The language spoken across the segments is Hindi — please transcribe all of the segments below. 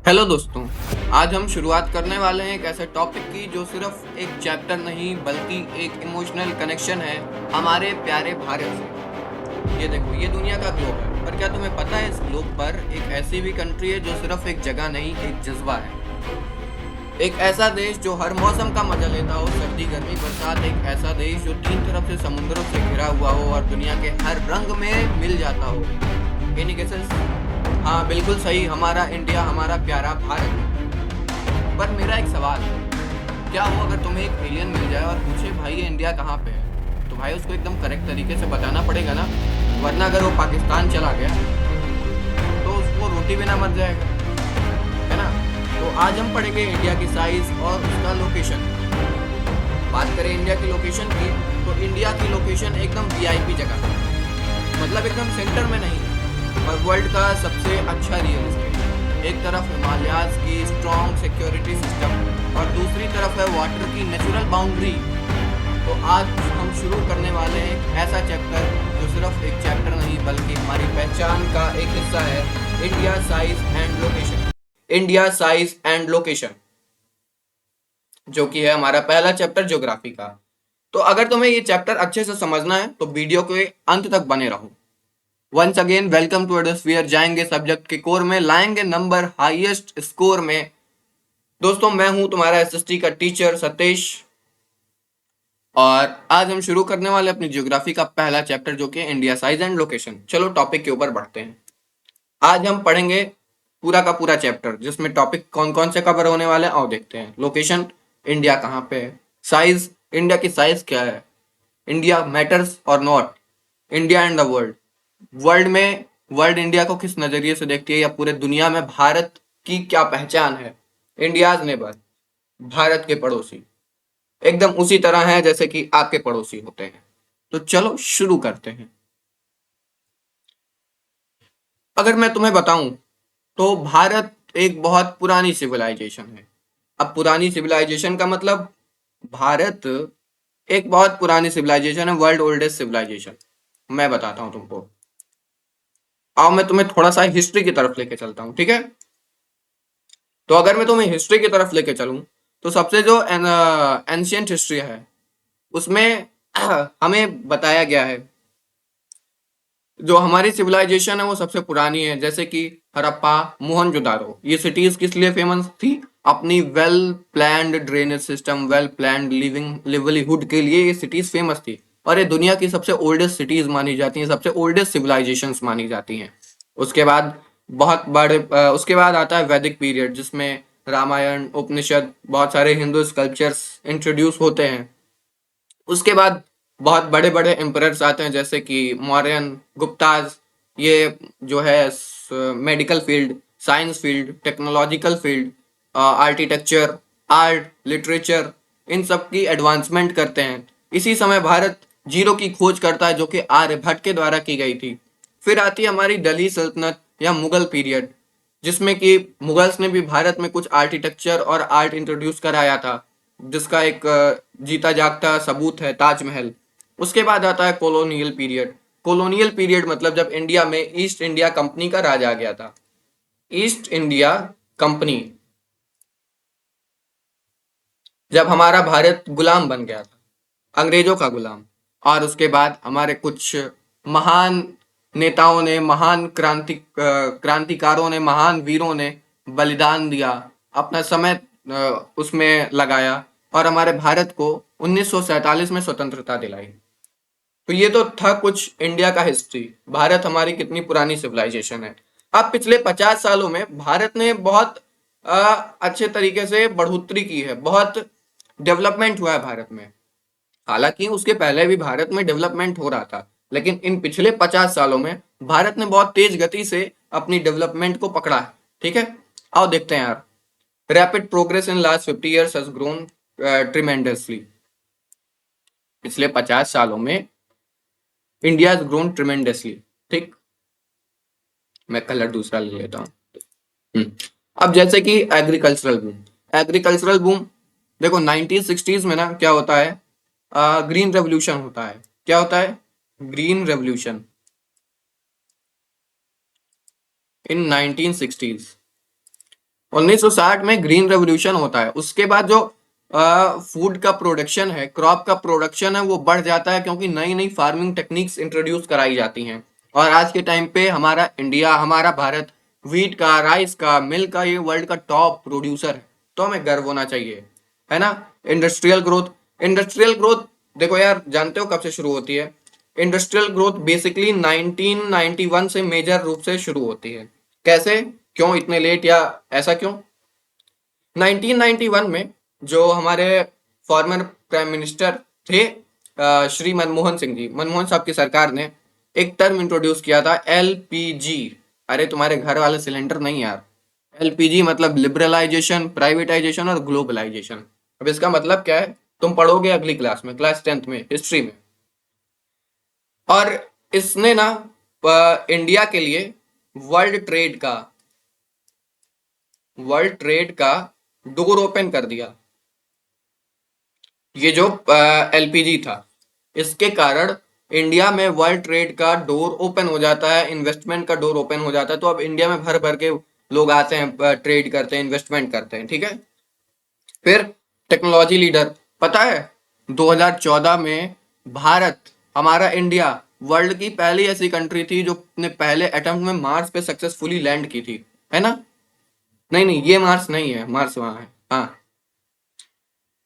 हेलो दोस्तों। आज हम शुरुआत करने वाले हैं एक ऐसे टॉपिक की जो सिर्फ एक चैप्टर नहीं बल्कि एक इमोशनल कनेक्शन है हमारे प्यारे भारत से। ये देखो, ये दुनिया का ग्लोब है, पर क्या तुम्हें पता है इस ग्लोब पर एक ऐसी भी कंट्री है जो सिर्फ एक जगह नहीं, एक जज्बा है। एक ऐसा देश जो हर मौसम का मजा लेता हो, सर्दी गर्मी बरसात। एक ऐसा देश जो तीन तरफ से समुद्रों से घिरा हुआ हो और दुनिया के हर रंग में मिल जाता हो। Any guesses? हाँ, बिल्कुल सही, हमारा इंडिया, हमारा प्यारा भारत। पर मेरा एक सवाल है, क्या हो अगर तुम्हें एक एलियन मिल जाए और पूछे भाई ये इंडिया कहाँ पे है, तो भाई उसको एकदम करेक्ट तरीके से बताना पड़ेगा ना, वरना अगर वो पाकिस्तान चला गया तो उसको रोटी बिना मर जाएगा, है ना। तो आज हम पढ़ेंगे इंडिया की साइज और उसका लोकेशन। बात करें इंडिया की लोकेशन की, तो इंडिया की लोकेशन एकदम वीआईपी जगह है, मतलब एकदम सेंटर में नहीं, और वर्ल्ड का सबसे अच्छा रियल एस्टेट। एक तरफ हिमालयाज की स्ट्रॉन्ग सिक्योरिटी सिस्टम और दूसरी तरफ है वाटर की नेचुरल बाउंड्री। तो आज हम शुरू करने वाले हैं एक ऐसा चैप्टर जो सिर्फ एक चैप्टर नहीं बल्कि हमारी पहचान का एक हिस्सा है, India size and location. India size and location, जो कि है हमारा पहला चैप्टर ज्योग्राफी का। तो अगर तुम्हें ये चैप्टर अच्छे से समझना है तो वीडियो के अंत तक बने रहो। Once again welcome to Edosphere. जाएंगे सब्जेक्ट के कोर में, लाएंगे नंबर हाईएस्ट स्कोर में। दोस्तों, मैं हूं तुम्हारा एसएसटी का टीचर सतीश, और आज हम शुरू करने वाले अपनी ज्योग्राफी का पहला चैप्टर जो कि इंडिया साइज एंड लोकेशन। चलो टॉपिक के ऊपर बढ़ते हैं। आज हम पढ़ेंगे पूरा का पूरा चैप्टर, जिसमें टॉपिक कौन कौन से कवर होने वाले हैं आओ देखते हैं। लोकेशन, इंडिया कहाँ पे है। साइज, इंडिया की साइज क्या है। इंडिया मैटर्स और not, India and the world. World में वर्ल्ड इंडिया को किस नजरिए से देखती है, या पूरे दुनिया में भारत की क्या पहचान है। इंडियाज नेबर, भारत के पड़ोसी, एकदम उसी तरह है जैसे कि आपके पड़ोसी होते हैं। तो चलो शुरू करते हैं। अगर मैं तुम्हें बताऊं तो भारत एक बहुत पुरानी सिविलाइजेशन है। अब पुरानी सिविलाइजेशन का मतलब, भारत एक बहुत पुरानी सिविलाइजेशन है, वर्ल्ड ओल्डेस्ट सिविलाइजेशन। मैं बताता हूं तुमको। आओ मैं तुम्हें थोड़ा सा हिस्ट्री की तरफ लेके चलता हूँ, ठीक है। तो अगर मैं तुम्हें हिस्ट्री की तरफ लेके चलूं तो सबसे जो एंशियंट हिस्ट्री है उसमें हमें बताया गया है जो हमारी सिविलाइजेशन है वो सबसे पुरानी है। जैसे कि हड़प्पा, मोहनजोदारो, ये सिटीज किस लिए फेमस थी, अपनी well planned drainage system, well planned living livelihood के लिए ये सिटीज फेमस थी। और ये दुनिया की सबसे ओल्डेस्ट सिटीज मानी जाती हैं, सबसे ओल्डेस्ट सिविलाइजेशंस मानी जाती हैं। उसके बाद बहुत बड़े उसके बाद आता है वैदिक पीरियड, जिसमें रामायण, उपनिषद, बहुत सारे हिंदू स्कल्पचर्स इंट्रोड्यूस होते हैं। उसके बाद बहुत बड़े बड़े एम्परर्स आते हैं, जैसे कि मौर्यन, गुप्ताज। ये जो है medical field, science field, technological field, architecture, art, literature, इन सब की एडवांसमेंट करते हैं। इसी समय भारत जीरो की खोज करता है जो कि आर्यभट्ट के द्वारा की गई थी। फिर आती है हमारी दिल्ली सल्तनत या मुगल पीरियड, जिसमें कि मुगल्स ने भी भारत में कुछ आर्किटेक्चर और आर्ट इंट्रोड्यूस कराया था, जिसका एक जीता जागता सबूत है ताजमहल। उसके बाद आता है कॉलोनियल पीरियड। कॉलोनियल पीरियड मतलब जब इंडिया में ईस्ट इंडिया कंपनी का राज आ गया था। ईस्ट इंडिया कंपनी, जब हमारा भारत गुलाम बन गया था, अंग्रेजों का गुलाम। और उसके बाद हमारे कुछ महान नेताओं ने, महान क्रांतिकारों ने, महान वीरों ने बलिदान दिया, अपना समय उसमें लगाया, और हमारे भारत को 1947 में स्वतंत्रता दिलाई। तो ये तो था कुछ इंडिया का हिस्ट्री, भारत हमारी कितनी पुरानी सिविलाइजेशन है। अब पिछले 50 सालों में भारत ने बहुत अच्छे तरीके से बढ़ोतरी की है, बहुत डेवलपमेंट हुआ है भारत में। हालांकि उसके पहले भी भारत में डेवलपमेंट हो रहा था, लेकिन इन पिछले 50 सालों में भारत ने बहुत तेज गति से अपनी डेवलपमेंट को पकड़ा है, ठीक है। आओ देखते हैं यार। Rapid progress in last 50 years has grown tremendously। पिछले 50 सालों में इंडिया has grown tremendously, ठीक। मैं कलर दूसरा ले लेता हूँ। अब जैसे कि एग्रीकल्चरल बूम, एग्रीकल्चरल बूम देखो 1960s में ना क्या होता है, ग्रीन रेवोल्यूशन होता है। क्या होता है? Green revolution in 1960s। 1960 में ग्रीन रेवोल्यूशन होता है। उसके बाद जो फूड का प्रोडक्शन है, क्रॉप का प्रोडक्शन है, वो बढ़ जाता है क्योंकि नई नई फार्मिंग टेक्निक्स इंट्रोड्यूस कराई जाती हैं। और आज के टाइम पे हमारा इंडिया, हमारा भारत व्हीट का, राइस का, मिल्क का, ये वर्ल्ड का टॉप प्रोड्यूसर है। तो हमें गर्व होना चाहिए, है ना। इंडस्ट्रियल ग्रोथ, इंडस्ट्रियल ग्रोथ देखो यार, जानते हो कब से शुरू होती है? इंडस्ट्रियल ग्रोथ बेसिकली 1991 से मेजर रूप से शुरू होती है। कैसे, क्यों इतने लेट, या ऐसा क्यों? 1991 में जो हमारे फॉर्मर प्राइम मिनिस्टर थे, श्री मनमोहन सिंह जी, मनमोहन साहब की सरकार ने एक टर्म इंट्रोड्यूस किया था, एलपीजी। अरे तुम्हारे घर वाले सिलेंडर नहीं यार। एलपीजी मतलब लिबरलाइजेशन, प्राइवेटाइजेशन और ग्लोबलाइजेशन। अब इसका मतलब क्या है, तुम पढ़ोगे अगली क्लास में, क्लास 10th में, हिस्ट्री में। और इसने ना इंडिया के लिए वर्ल्ड ट्रेड का वर्ल्ड ट्रेड का डोर ओपन कर दिया। ये जो एलपीजी था, इसके कारण इंडिया में वर्ल्ड ट्रेड का डोर ओपन हो जाता है, इन्वेस्टमेंट का डोर ओपन हो जाता है। तो अब इंडिया में भर भर के लोग आते हैं, ट्रेड करते हैं, इन्वेस्टमेंट करते हैं, ठीक है। फिर टेक्नोलॉजी लीडर, पता है 2014 में भारत, हमारा इंडिया, वर्ल्ड की पहली ऐसी कंट्री थी जो अपने पहले अटेम्प्ट में मार्स पे सक्सेसफुली लैंड की थी, है ना। नहीं नहीं, ये मार्स नहीं है, मार्स वहां है, हाँ।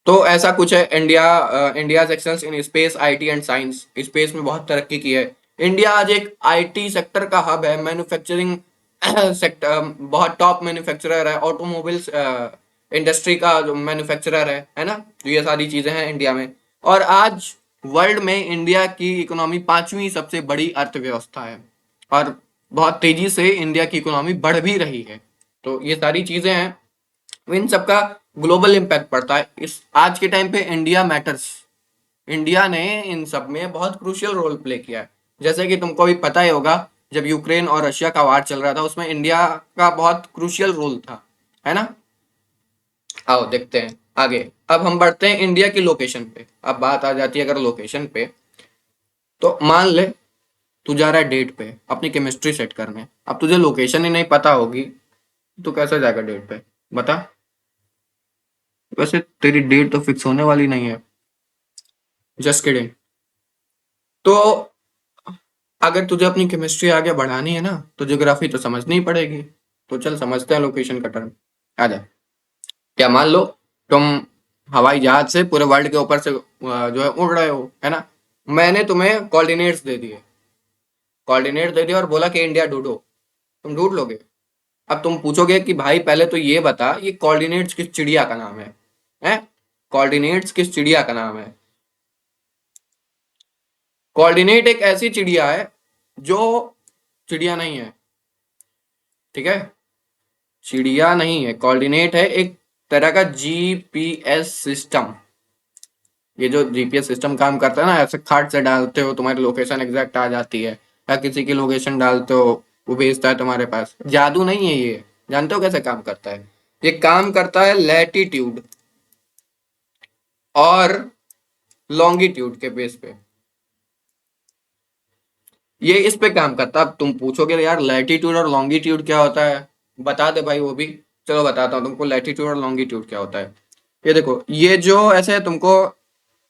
तो ऐसा कुछ है। India excels in space, IT and science. Space में बहुत तरक्की की है। इंडिया आज एक आईटी सेक्टर का हब है, मैन्युफैक्चरिंग सेक्टर, बहुत टॉप मैन्युफैक्चरर है, ऑटोमोबाइल्स इंडस्ट्री का जो मैन्युफैक्चरर है ना। तो ये सारी चीजें हैं इंडिया में। और आज वर्ल्ड में इंडिया की इकोनॉमी पांचवी सबसे बड़ी अर्थव्यवस्था है, और बहुत तेजी से इंडिया की इकोनॉमी बढ़ भी रही है। तो ये सारी चीजें हैं, इन सबका ग्लोबल इम्पैक्ट पड़ता है। इस आज के टाइम पे इंडिया मैटर्स, इंडिया ने इन सब में बहुत क्रूशियल रोल प्ले किया है। जैसे कि तुमको भी पता ही होगा, जब यूक्रेन और रशिया का वार चल रहा था, उसमें इंडिया का बहुत क्रूशियल रोल था, है ना। आओ देखते हैं आगे। अब हम बढ़ते हैं इंडिया की लोकेशन पे। अब बात आ जाती है अगर लोकेशन पे, तो मान ले तू जा रहा है डेट पे अपनी केमिस्ट्री सेट करने। अब तुझे लोकेशन ही नहीं पता होगी, तो कैसे जाएगा डेट पे, बता। वैसे तेरी डेट तो फिक्स होने वाली नहीं है, जस्ट किडिंग। तो अगर तुझे अपनी केमिस्ट्री आगे बढ़ानी है ना, तो ज्योग्राफी तो समझनी ही पड़ेगी। तो चल समझते हैं लोकेशन का टर्म। आ जा। क्या, मान लो तुम हवाई जहाज से पूरे वर्ल्ड के ऊपर से जो है उड़ रहे हो, है ना। मैंने तुम्हें कोऑर्डिनेट्स दे दिए और बोला कि इंडिया ढूंढो। तुम ढूंढ लोगे? अब तुम पूछोगे कि भाई पहले तो ये बता, ये कोऑर्डिनेट्स किस चिड़िया का नाम है? हैं? कोऑर्डिनेट्स किस चिड़िया का नाम है? कोऑर्डिनेट एक ऐसी चिड़िया है जो चिड़िया नहीं है, ठीक है। चिड़िया नहीं है, कोऑर्डिनेट है एक तरह का जीपीएस सिस्टम। ये जो जीपीएस सिस्टम काम करता है ना, ऐसे खाट से डालते हो तुम्हारी लोकेशन एग्जैक्ट आ जाती है, या किसी की लोकेशन डालते हो वो भेजता है तुम्हारे पास। जादू नहीं है ये। जानते हो कैसे काम करता है? ये काम करता है लैटिट्यूड और लॉन्गिट्यूड के बेस पे। ये इस पे काम करता है। अब तुम पूछोगे यार लैटिट्यूड और लॉन्गिट्यूड क्या होता है, बता दे भाई वो भी। चलो बताता हूँ तुमको, लैटिट्यूड और लॉन्गिट्यूड क्या होता है। ये देखो, ये जो ऐसे तुमको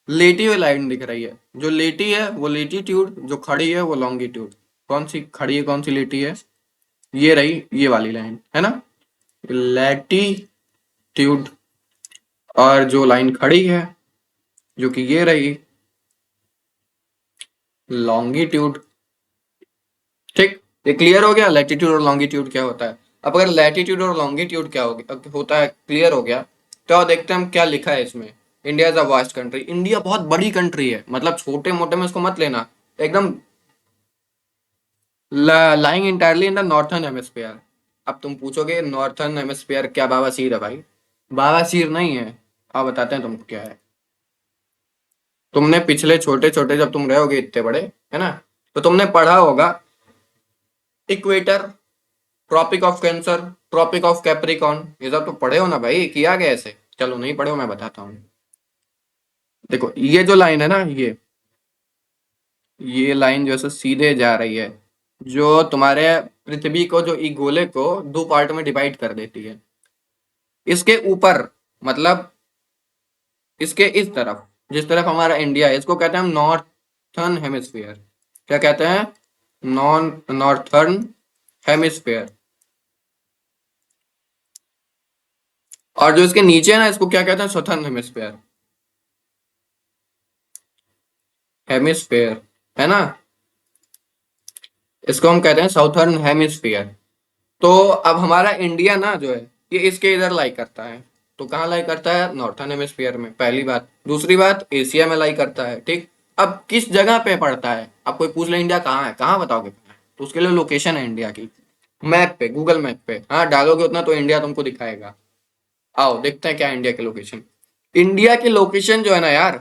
लेटी हुई लाइन दिख रही है, जो लेटी है वो लेटीट्यूड, जो खड़ी है वो लॉन्गिट्यूड। कौन सी खड़ी है, कौन सी लेटी है? ये रही ये वाली लाइन, है ना, लैटीट्यूड। और जो लाइन खड़ी है, जो कि ये रही, लॉन्गिट्यूड। ठीक, ये क्लियर हो गया लैटिट्यूड और लॉन्गिट्यूड क्या होता है। अब अगर लैटिट्यूड और लॉन्गिट्यूड क्या होता है क्लियर हो गया, तो अब देखते हैं हम क्या लिखा है इसमें। India is a vast country. India बहुत बड़ी कंट्री है, मतलब छोटे मोटे में इसको मत लेना, एकदम lying entirely in the northern hemisphere. अब तुम पूछोगे नॉर्थर्न हेमिस्फीयर क्या बावासीर है भाई? बावासीर नहीं है। अब बताते हैं तुमको क्या है। तुमने पिछले छोटे छोटे, जब तुम रहोगे इतने बड़े, है ना, तो तुमने पढ़ा होगा equator, Tropic of Cancer, Tropic of capricorn. ये सब तो पढ़े हो ना भाई, किया गया ऐसे। चलो नहीं पढ़े हो, मैं बताता हूँ। देखो ये जो लाइन है ना, ये लाइन जो है सो सीधे जा रही है, जो तुम्हारे पृथ्वी को, जो ई गोले को दो पार्ट में डिवाइड कर देती है। इसके ऊपर, मतलब इसके इस तरफ, जिस तरफ हमारा इंडिया है, इसको कहते हैं हम नॉर्थर्न हेमिस्फीयर। क्या कहते हैं? Northern hemisphere. और जो इसके नीचे है ना, इसको क्या कहते हैं? Southern hemisphere. हेमिस्फीयर, है ना? इसको हम कहते हैं साउथर्न हेमिस्फीयर। तो अब हमारा इंडिया ना जो है, ये इसके इधर लाई करता है। तो कहाँ लाई करता है? नॉर्थर्न हेमिस्फीयर में, पहली बात। दूसरी बात, एशिया में लाई करता है, ठीक। अब किस जगह पे पड़ता है? अब कोई पूछ ले इंडिया कहाँ है, कहाँ बताओगे कहाँ है? तो उसके लिए लोकेशन है इंडिया की। मैप पे, गूगल मैप पे हाँ डालोगे उतना तो इंडिया तुमको दिखाएगा। आओ देखते हैं क्या है इंडिया की लोकेशन। इंडिया की लोकेशन जो है ना यार,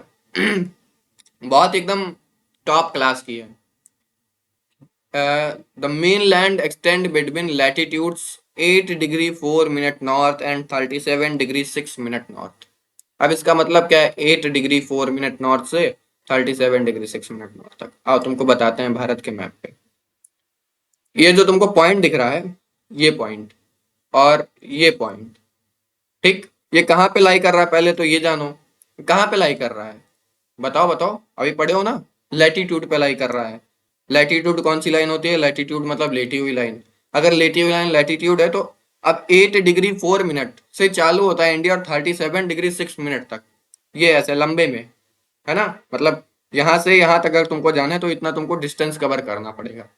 बहुत एकदम टॉप क्लास की है। The main land extend between latitudes 8 degree 4 minute north and 37 degree 6 minute north. अब इसका मतलब क्या है? 8 डिग्री 4 मिनट नॉर्थ से 37 डिग्री 6 मिनट नॉर्थ तक। आओ तुमको बताते हैं भारत के मैप पे। ये जो तुमको पॉइंट दिख रहा है, ये पॉइंट और ये पॉइंट, ठीक, ये कहाँ पे लाई कर रहा है? पहले तो ये जानो, कहाँ पे लाई कर रहा है? बताओ बताओ, अभी पढ़े हो ना? लैटिट्यूड पे लाई कर रहा है। लैटिट्यूड कौन सी लाइन होती है? लैटिट्यूड मतलब लेटी हुई लाइन। अगर लेटी हुई लाइन लैटिट्यूड है तो अब 8 डिग्री 4 मिनट से चालू होता है इंडिया और 37 डिग्री 6 मिनट तक, ये ऐसे लंबे में, है ना? मतलब यहाँ से यहाँ तक अगर तुमको जाना है तो इतना तुमको डिस्टेंस कवर करना पड़ेगा।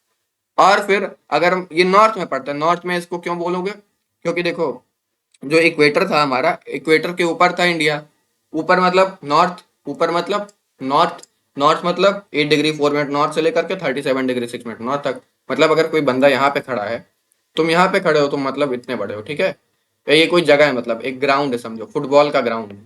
और फिर अगर ये नॉर्थ में पड़ता है, नॉर्थ में इसको क्यों बोलोगे? क्योंकि देखो, जो इक्वेटर था हमारा, इक्वेटर के ऊपर था इंडिया। ऊपर मतलब नॉर्थ, ऊपर मतलब नॉर्थ, नॉर्थ मतलब 8 डिग्री 4 मिनट नॉर्थ से लेकर के 37 डिग्री 6 मिनट नॉर्थ तक। मतलब अगर कोई बंदा यहाँ पे खड़ा है, तुम यहाँ पे खड़े हो, तुम मतलब इतने बड़े हो, ठीक है? तो ये कोई जगह है, मतलब एक ग्राउंड है, समझो फुटबॉल का ग्राउंड है,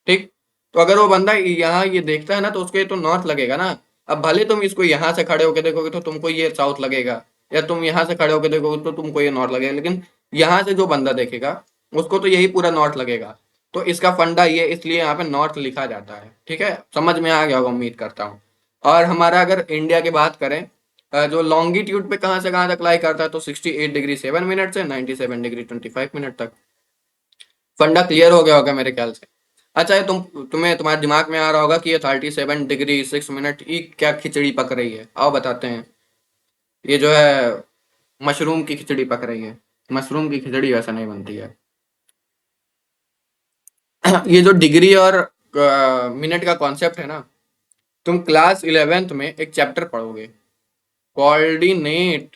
ठीक। तो अगर वो बंदा यहाँ ये देखता है ना, तो उसको ये तो नॉर्थ लगेगा ना। अब भले तुम इसको यहाँ से खड़े होकर देखोगे तो तुमको ये साउथ लगेगा, या तुम यहाँ से खड़े होकर देखोगे तो तुमको ये नॉर्थ लगेगा, लेकिन यहाँ से जो बंदा देखेगा उसको तो यही पूरा नॉर्थ लगेगा। तो इसका फंडा ये, इसलिए यहाँ पे नॉर्थ लिखा जाता है, ठीक है? समझ में आ गया होगा, उम्मीद करता हूँ। और हमारा अगर इंडिया की बात करें, जो लॉन्गिट्यूड पे कहाँ से कहाँ तक लाई करता है, तो 68 डिग्री 7 मिनट से 97 डिग्री 25 मिनट तक। फंडा क्लियर हो गया होगा मेरे ख्याल से। अच्छा, ये तुम्हें तुम्हारे दिमाग में आ रहा होगा कि ये 37 डिग्री 6 मिनट ये क्या खिचड़ी पक रही है। आओ बताते हैं। ये जो है मशरूम की खिचड़ी पक रही है। मशरूम की खिचड़ी वैसा नहीं बनती है। ये जो डिग्री और मिनट का कॉन्सेप्ट है ना, तुम क्लास 11th में एक चैप्टर पढ़ोगे, कोऑर्डिनेट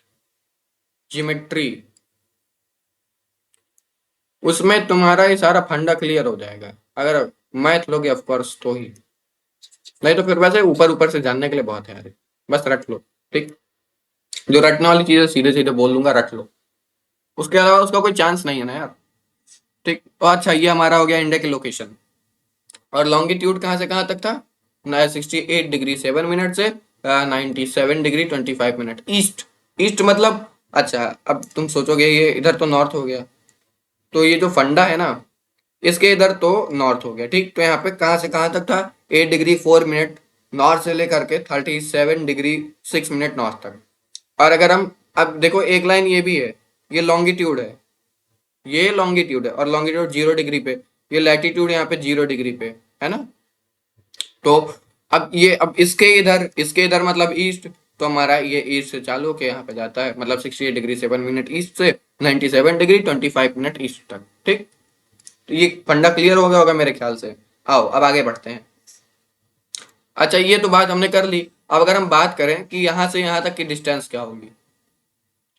ज्योमेट्री। उसमें तुम्हारा ये सारा फंडा क्लियर हो जाएगा, अगर मैथ लोगे ऑफ कोर्स तो ही। नहीं तो फिर वैसे ऊपर ऊपर से जानने के लिए बहुत है यार, बस रट लो, ठीक। जो रटने वाली चीजें सीधे सीधे बोल दूंगा, रट लो। उसके अलावा उसका कोई चांस नहीं है ना यार, ठीक। तो अच्छा, ये हमारा हो गया इंडिया की लोकेशन। और लॉन्गिट्यूड कहाँ से कहाँ तक था? 68 डिग्री 7 मिनट से 97 डिग्री 25 मिनट ईस्ट। ईस्ट मतलब, अच्छा अब तुम सोचोगे ये इधर तो नॉर्थ हो गया, तो ये जो फंडा है ना, इसके इधर तो नॉर्थ हो गया, ठीक। तो यहाँ पे कहाँ से कहाँ तक था? 8 डिग्री 4 मिनट नॉर्थ से लेकर के 37 डिग्री 6 मिनट नॉर्थ तक। और अगर हम, अब देखो एक लाइन ये भी है, ये लॉन्गिट्यूड है, ये लॉन्गिट्यूड है, और लॉन्गिट्यूड 0 डिग्री पे, ये लैटिट्यूड यहाँ पे 0 डिग्री पे, है ना? तो अब ये, अब इसके इधर मतलब ईस्ट। तो हमारा ये ईस्ट से चालू होके यहाँ पे जाता है, मतलब 68 डिग्री 7 मिनट ईस्ट से 97 डिग्री 25 मिनट ईस्ट तक, ठीक। तो ये फंडा क्लियर हो गया होगा मेरे ख्याल से। आओ अब आगे बढ़ते हैं। अच्छा, ये तो बात हमने कर ली। अब अगर हम बात करें कि यहाँ से यहाँ तक की डिस्टेंस क्या होगी,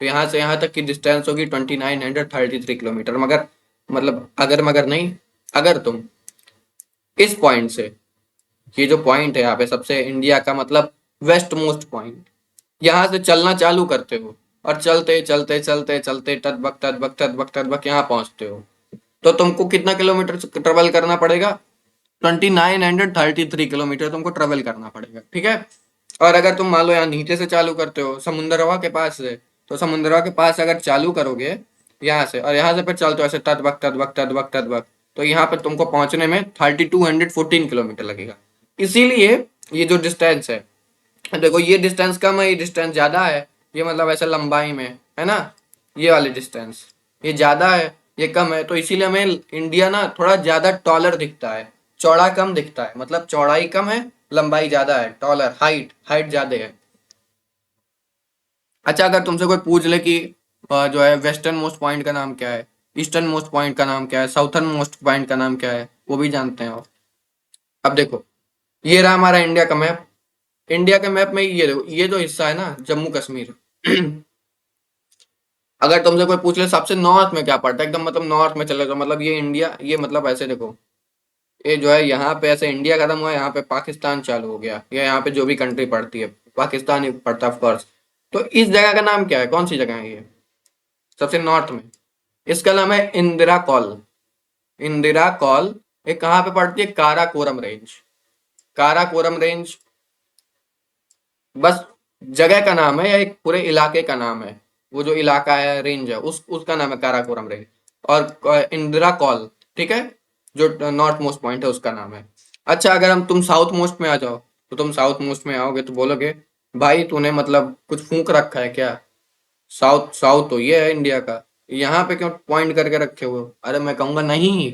तो यहाँ से यहाँ तक की डिस्टेंस होगी 2933 किलोमीटर। मगर मतलब अगर मगर नहीं, अगर तुम इस पॉइंट से, ये जो पॉइंट है यहाँ पे सबसे इंडिया का मतलब वेस्ट मोस्ट पॉइंट, यहाँ से चलना चालू करते हो और चलते चलते चलते चलते टदबक टदबक टदबक टदबक यहाँ पहुंचते हो, तो तुमको कितना किलोमीटर ट्रेवल करना पड़ेगा? 2933 किलोमीटर तुमको ट्रेवल करना पड़ेगा, ठीक है। और अगर तुम मान लो यहाँ नीचे से चालू करते हो समुंदरवा के पास से, तो समुंदरवा के पास अगर चालू करोगे यहाँ से, और यहाँ से फिर चलते हो ऐसे टदबक टदबक टदबक टदबक, तो यहाँ पर तुमको पहुंचने में 3214 किलोमीटर लगेगा। इसीलिए ये जो डिस्टेंस है, देखो ये डिस्टेंस कम है, ये डिस्टेंस ज्यादा है, ये मतलब ऐसे लंबाई में, है ना? ये वाली डिस्टेंस ये ज्यादा है, ये कम है, तो इसीलिए हमें इंडिया ना थोड़ा ज्यादा टॉलर दिखता है, चौड़ा कम दिखता है, मतलब चौड़ाई कम है, लंबाई ज्यादा है, टॉलर हाइट हाइट ज्यादा है। अच्छा, अगर तुमसे कोई पूछ ले कि जो है वेस्टर्न मोस्ट पॉइंट का नाम क्या है, ईस्टर्न मोस्ट पॉइंट का नाम क्या है, साउथर्न मोस्ट पॉइंट का नाम क्या है, वो भी जानते हैं आप। अब देखो, ये रहा हमारा इंडिया का मैप। इंडिया के मैप में ये देखो, ये जो हिस्सा है ना जम्मू कश्मीर अगर तुमसे कोई पूछ ले सबसे नॉर्थ में क्या पड़ता है, एकदम मतलब नॉर्थ में चले जाओ, मतलब ये इंडिया, ये मतलब ऐसे देखो, ये जो है यहाँ पे ऐसे इंडिया खत्म हुआ, यहाँ पे पाकिस्तान चालू हो गया, या यहाँ पे जो भी कंट्री पड़ती है पाकिस्तान ही पड़ता है ऑफ कोर्स। तो इस जगह का नाम क्या है, कौन सी जगह है ये सबसे नॉर्थ में? इसका नाम है इंदिरा कॉल। इंदिरा कॉल। ये कहाँ पे पड़ती है? काराकोरम रेंज। काराकोरम रेंज बस जगह का नाम है या एक पूरे इलाके का नाम है? वो जो इलाका है, रेंज है, उस उसका नाम है काराकोरम रेंज। और इंदिरा कॉल, ठीक है, जो नॉर्थ मोस्ट पॉइंट है उसका नाम है। अच्छा, अगर हम तुम साउथ मोस्ट में आ जाओ, तो तुम साउथ मोस्ट में आओगे तो बोलोगे भाई तूने मतलब कुछ फूंक रखा है क्या? साउथ साउथ तो ये है इंडिया का, यहाँ पे क्यों पॉइंट करके रखे हो? अरे मैं कहूंगा नहीं,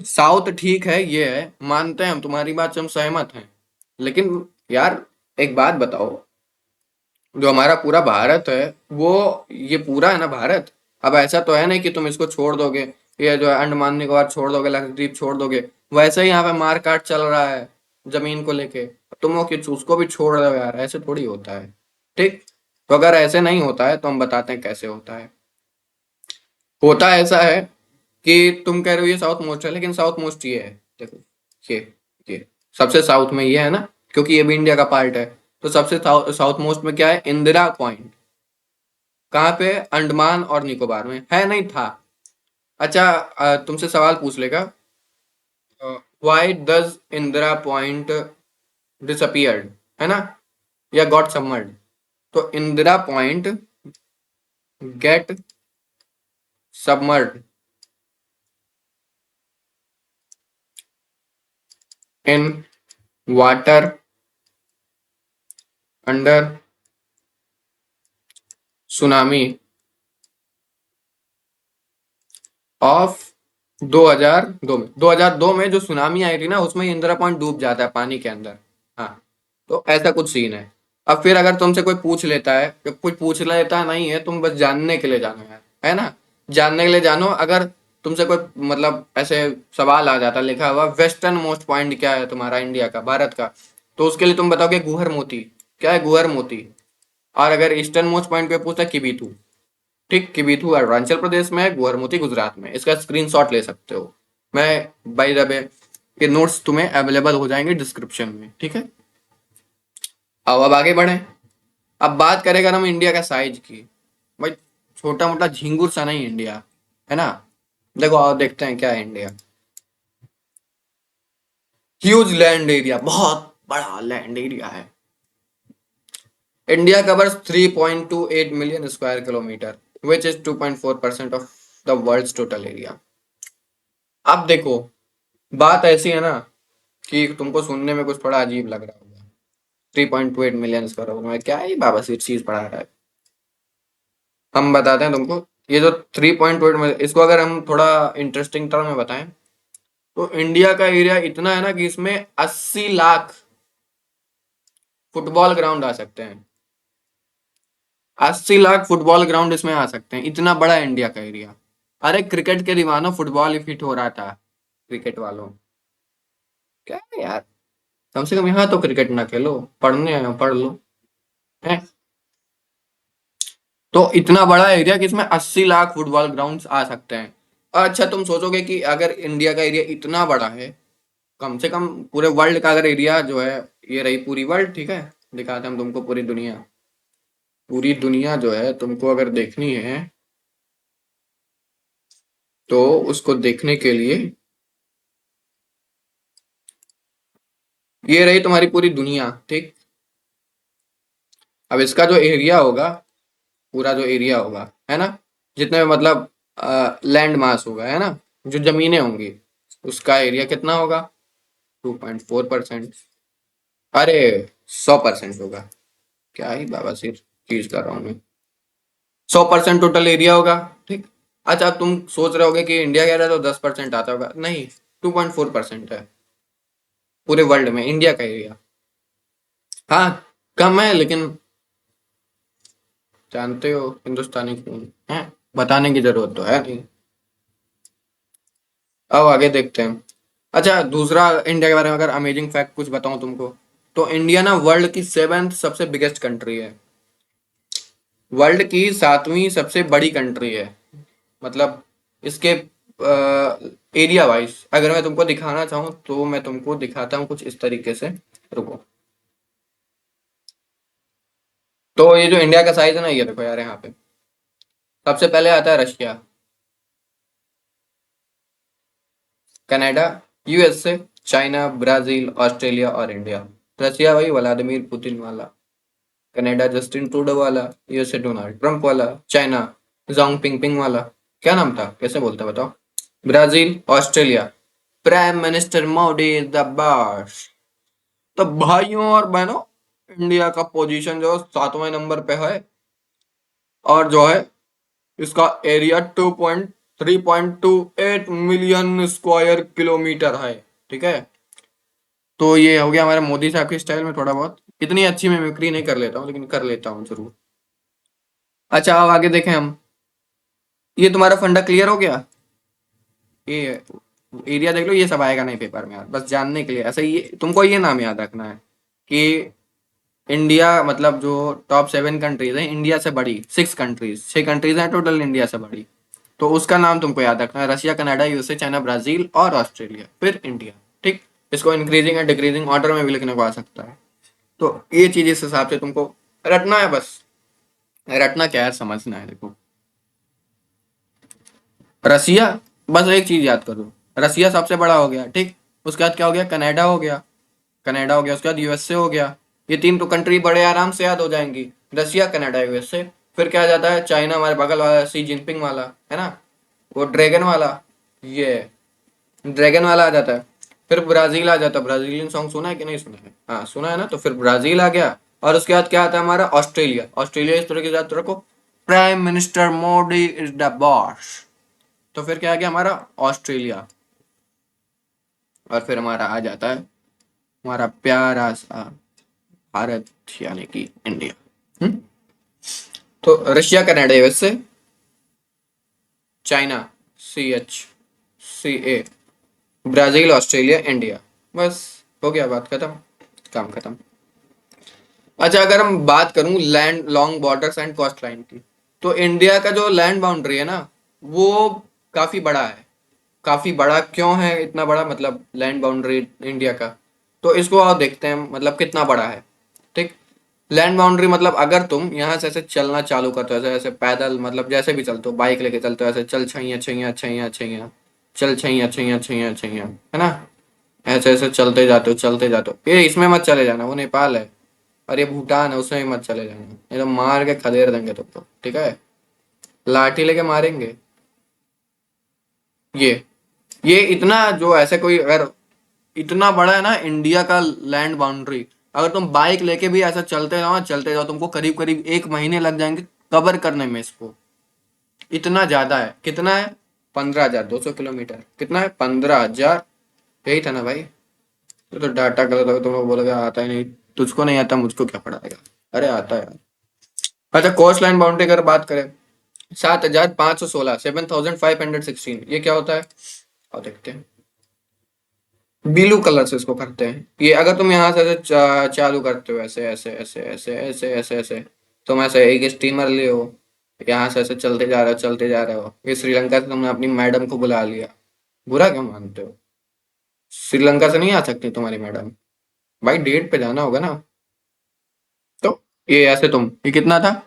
साउथ ठीक है, ये है, मानते हैं हम तुम्हारी बात से, हम सहमत हैं। लेकिन यार, एक बात बताओ, जो हमारा पूरा भारत है, वो ये पूरा है ना भारत। अब ऐसा तो है नहीं कि तुम इसको छोड़ दोगे, ये जो है अंडमान निकोबार छोड़ दोगे, लक्षद्वीप छोड़ दोगे। वैसे ही यहाँ पे मारकाट चल रहा है जमीन को लेके, तुम वो कि उसको भी छोड़ रहे हो यार, ऐसे थोड़ी होता है। ठीक, तो अगर ऐसे नहीं होता है तो हम बताते हैं कैसे होता है। होता ऐसा है कि तुम कह रहे हो ये साउथ मोस्ट है, लेकिन साउथ मोस्ट ये है, देखो, ये ये सबसे साउथ में ये है ना, क्योंकि ये भी इंडिया का पार्ट है। तो सबसे साउथ मोस्ट में क्या है? इंदिरा पॉइंट। कहाँ पे? अंडमान और निकोबार में है, नहीं था। अच्छा, तुमसे सवाल पूछ लेगा, why does Indira point disappeared, है ना, या गॉट सबमर्ड? तो Indira point get submerged in water under tsunami of 2002 में। 2002 में जो सुनामी आई थी ना, उसमें इंदिरा पॉइंट डूब जाता है पानी के अंदर। हाँ, तो ऐसा कुछ सीन है। अब फिर अगर तुमसे कोई पूछ लेता है, कि कोई पूछ लेता नहीं है, तुम बस जानने के लिए जानो यार, है ना, जानने के लिए जानो। अगर तुमसे कोई मतलब ऐसे सवाल आ जाता लिखा हुआ वेस्टर्न मोस्ट पॉइंट क्या है तुम्हारा इंडिया का, भारत का, तो उसके लिए तुम बताओगे गुहर मोती। क्या है गुहर मोती? और अगर ईस्टर्न मोस्ट पॉइंट पे पूछता, किबीथू। ठीक, किबीथू अरुणाचल प्रदेश में है, गुहरमुती गुजरात में। इसका स्क्रीनशॉट ले सकते हो। मैं बाय द वे के नोट्स तुम्हें अवेलेबल हो जाएंगे डिस्क्रिप्शन में, ठीक है। अब आगे बढ़े। अब बात करें अगर हम इंडिया का साइज की, भाई छोटा मोटा झिंगुर सा नहीं इंडिया, है ना। देखो और देखते हैं क्या है इंडिया। ह्यूज लैंड एरिया, बहुत बड़ा लैंड एरिया है। India covers 3.28 million square kilometre, which is 2.4% of the world's total area. अब देखो, बात ऐसी है ना कि तुमको सुनने में कुछ थोड़ा अजीब लग रहा होगा, 3.28 मिलियन स्क्वायर में क्या ही बाबा सिर्फ चीज पढ़ा रहा है। हम बताते हैं तुमको, ये जो 3.8 में, इसको अगर हम थोड़ा इंटरेस्टिंग टर्म में बताएं, तो इंडिया का एरिया इतना है ना कि इसमें 80 लाख फुटबॉल ग्राउंड आ सकते हैं। 80 लाख फुटबॉल ग्राउंड इसमें आ सकते हैं, इतना बड़ा है इंडिया का एरिया। अरे क्रिकेट के दीवानों, फुटबॉल ही फिट हो रहा था क्रिकेट वालों। क्या है यार, कम से कम यहाँ तो क्रिकेट ना खेलो, पढ़ने आए हो पढ़ लो, है। तो इतना बड़ा एरिया कि इसमें 80 लाख फुटबॉल ग्राउंड्स आ सकते हैं। अच्छा, तुम सोचोगे कि अगर इंडिया का एरिया इतना बड़ा है, कम से कम पूरे वर्ल्ड का अगर एरिया जो है, ये रही पूरी वर्ल्ड, ठीक है, दिखाते हैं हम तुमको पूरी दुनिया। पूरी दुनिया जो है तुमको अगर देखनी है, तो उसको देखने के लिए ये रही तुम्हारी पूरी दुनिया, ठीक। अब इसका जो एरिया होगा, पूरा जो एरिया होगा, है ना, जितने मतलब लैंड मास होगा, है ना, जो जमीनें होंगी, उसका एरिया कितना होगा? 2.4%। अरे 100% होगा। क्या ही बाबा सिर चीज कर रहा हूँ मैं। 100% टोटल एरिया होगा, ठीक। अच्छा, अब तुम सोच रहे होगे कि इंडिया कह रहा है तो 10% आता होगा, नहीं, 2.4% है पूरे वर्ल्ड में इंडिया का एरिया। हाँ, कम है लेकिन जानते हो हिंदुस्तानी क्यों है, बताने की जरूरत तो है नहीं। अब आगे देखते हैं। अच्छा, दूसरा इंडिया के बारे में अगर अमेजिंग फैक्ट कुछ बताऊं तुमको, तो इंडिया ना वर्ल्ड की 7th सबसे बिगेस्ट कंट्री है, वर्ल्ड की 7वीं सबसे बड़ी कंट्री है। मतलब इसके एरिया वाइज अगर मैं तुमको दिखाना चाहूँ तो मैं तुमको दिखाता हूँ कुछ इस तरीके से। रुको। तो ये जो इंडिया का साइज है ना, ये देखो यार, यहाँ पे सबसे पहले आता है Russia, Canada, USA, China, Brazil, Australia और इंडिया। रशिया भाई व्लादिमीर पुतिन वाला, कनाडा जस्टिन ट्रूडो वाला, यूएसए डोनाल्ड ट्रंप वाला, चाइना जोंग पिंगपिंग वाला, क्या नाम था, कैसे बोलते हैं बताओ, Brazil, Australia prime minister Modi is the boss. तो भाइयों और बहनों, इंडिया का पोजीशन जो 7वें नंबर पे है, और जो है इसका एरिया 2.3.28 मिलियन स्क्वायर किलोमीटर है। ठीक है, तो ये हो गया हमारे मोदी साहब के स्टाइल में थोड़ा बहुत, इतनी अच्छी मिमिक्री नहीं कर लेता हूँ लेकिन कर लेता हूँ जरूर। अच्छा, अब आगे देखें हम। ये तुम्हारा फंडा क्लियर हो गया, ये एरिया देख लो, ये सब आएगा नहीं पेपर में यार, बस जानने के लिए ऐसा ही तुमको ये नाम याद रखना है कि इंडिया मतलब जो टॉप 7 कंट्रीज है इंडिया से बड़ी, 6 कंट्रीज, 6 कंट्रीज हैं टोटल इंडिया से बड़ी, तो उसका नाम तुमको याद रखना है, Russia, Canada, USA, China, Brazil और ऑस्ट्रेलिया, फिर इंडिया। ठीक, इसको इंक्रीजिंग एंड डिक्रीजिंग ऑर्डर में भी लिखने को आ सकता है। तो ये चीज इस हिसाब से तुमको रटना है बस। रटना क्या है, समझना है। देखो, रसिया, बस एक चीज याद करो, रसिया सबसे बड़ा हो गया, ठीक, उसके बाद क्या हो गया, कनाडा हो गया, कनाडा हो गया, उसके बाद यूएसए हो गया। ये तीन तो कंट्री बड़े आराम से याद हो जाएंगी, रसिया, कनाडा, यूएसए। फिर क्या आ जाता है, चाइना हमारे बगल वाला, सी जिनपिंग वाला, है ना, वो ड्रैगन वाला, ये ड्रैगन वाला आ जाता है। फिर ब्राजील आ जाता है, ब्राजीलियन सॉन्ग सुना है कि नहीं सुना है, हाँ सुना है ना, तो फिर ब्राजील आ गया। और उसके बाद क्या आता है हमारा, ऑस्ट्रेलिया। ऑस्ट्रेलिया इस तरह के याद रखो, prime minister Modi is the boss. तो फिर क्या आ गया हमारा, ऑस्ट्रेलिया। और फिर हमारा आ जाता है हमारा प्यारा सा भारत, यानी कि इंडिया। हम्म? तो Russia, Canada, USA, China, CHCA, Brazil, Australia, India. बस, हो गया, बात खत्म, काम खत्म। अच्छा, अगर हम बात करूं land long borders and coastline की, तो इंडिया का जो लैंड बाउंड्री है ना, वो काफी बड़ा है। काफी बड़ा क्यों है, इतना बड़ा मतलब लैंड बाउंड्री इंडिया का, तो इसको और देखते हैं मतलब कितना बड़ा है। ठीक, लैंड बाउंड्री मतलब अगर तुम यहाँ से ऐसे चलना चालू करते हो, ऐसे ऐसे पैदल, मतलब जैसे भी चलते हो, बाइक लेके चलते हो, ऐसे चल छैया छैया छैया छैया, चल छैया छैया छैया छैया, है ना, ऐसे ऐसे चलते जाते हो, चलते जाते हो। ये इसमें मत चले जाना, वो नेपाल है, और ये भूटान है, उसमें भी मत चले जाना, ये तो मार के खदेड़ देंगे तुमको, ठीक है, लाठी लेके मारेंगे। ये ये इतना जो ऐसे कोई अगर इतना बड़ा है ना इंडिया का लैंड बाउंड्री, अगर तुम बाइक लेके भी ऐसा चलते जाओ चलते जाओ, तुमको करीब करीब 1 महीने लग जाएंगे कवर करने में इसको। इतना ज्यादा है, कितना है, 15,200 किलोमीटर, कितना है, 15,000, यही था ना भाई। तो डाटा गलत होगा, तुम लोग बोलोगे आता ही नहीं, तुझको नहीं आता, मुझको क्या पढ़ाएगा, अरे आता है यार। अच्छा, कोस्ट लाइन बाउंड्री अगर बात करें, 7,516, 7,516, ये क्या होता है, और देखते हैं। ब्लू कलर से इसको करते हैं, ये अगर तुम यहाँ से ऐसे चालू करते हो, ऐसे ऐसे ऐसे ऐसे ऐसे ऐसे ऐसे, तुम ऐसे एक स्टीमर ले हो, यहाँ से ऐसे चलते जा रहे हो, चलते जा रहे हो, ये श्रीलंका से तुमने अपनी मैडम को बुला लिया, बुरा क्यों मानते हो, श्रीलंका से नहीं आ सकती तुम्हारी मैडम, भाई डेट पे जाना होगा ना। तो ये ऐसे तुम, ये कितना था,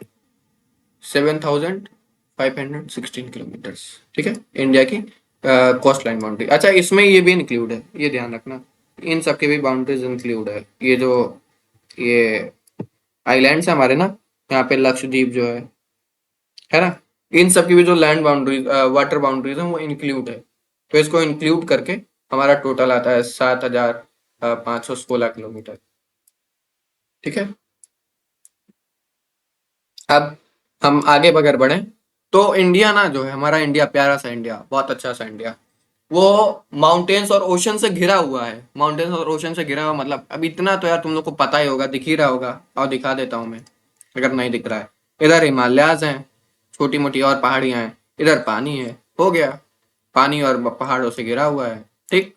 7,516 किलोमीटर्स, ठीक है, इंडिया की कोस्ट लाइन बाउंड्री। अच्छा, इसमें ये भी इंक्लूड है, ये ध्यान रखना, इन सबके भी बाउंड्रीज इंक्लूड है, ये जो ये आइलैंड्स है हमारे ना, यहाँ पे लक्षद्वीप जो है ना, इन सब की भी जो लैंड बाउंड्रीज, वाटर बाउंड्रीज है, वो इंक्लूड है। तो इसको इंक्लूड करके हमारा टोटल आता है 7,516 किलोमीटर। ठीक है, अब हम आगे अगर बढ़े, तो इंडिया ना जो है हमारा इंडिया, प्यारा सा इंडिया, बहुत अच्छा सा इंडिया, वो माउंटेन्स और ओशन से घिरा हुआ है। माउंटेन्स और ओशन से घिरा हुआ मतलब अब इतना तो यार तुम लोग को पता ही होगा, दिख ही रहा होगा, और दिखा देता हूँ मैं अगर नहीं दिख रहा है। इधर हिमालयाज हैं, छोटी मोटी और पहाड़ियां हैं, इधर पानी है, हो गया, पानी और पहाड़ों से घिरा हुआ है। ठीक।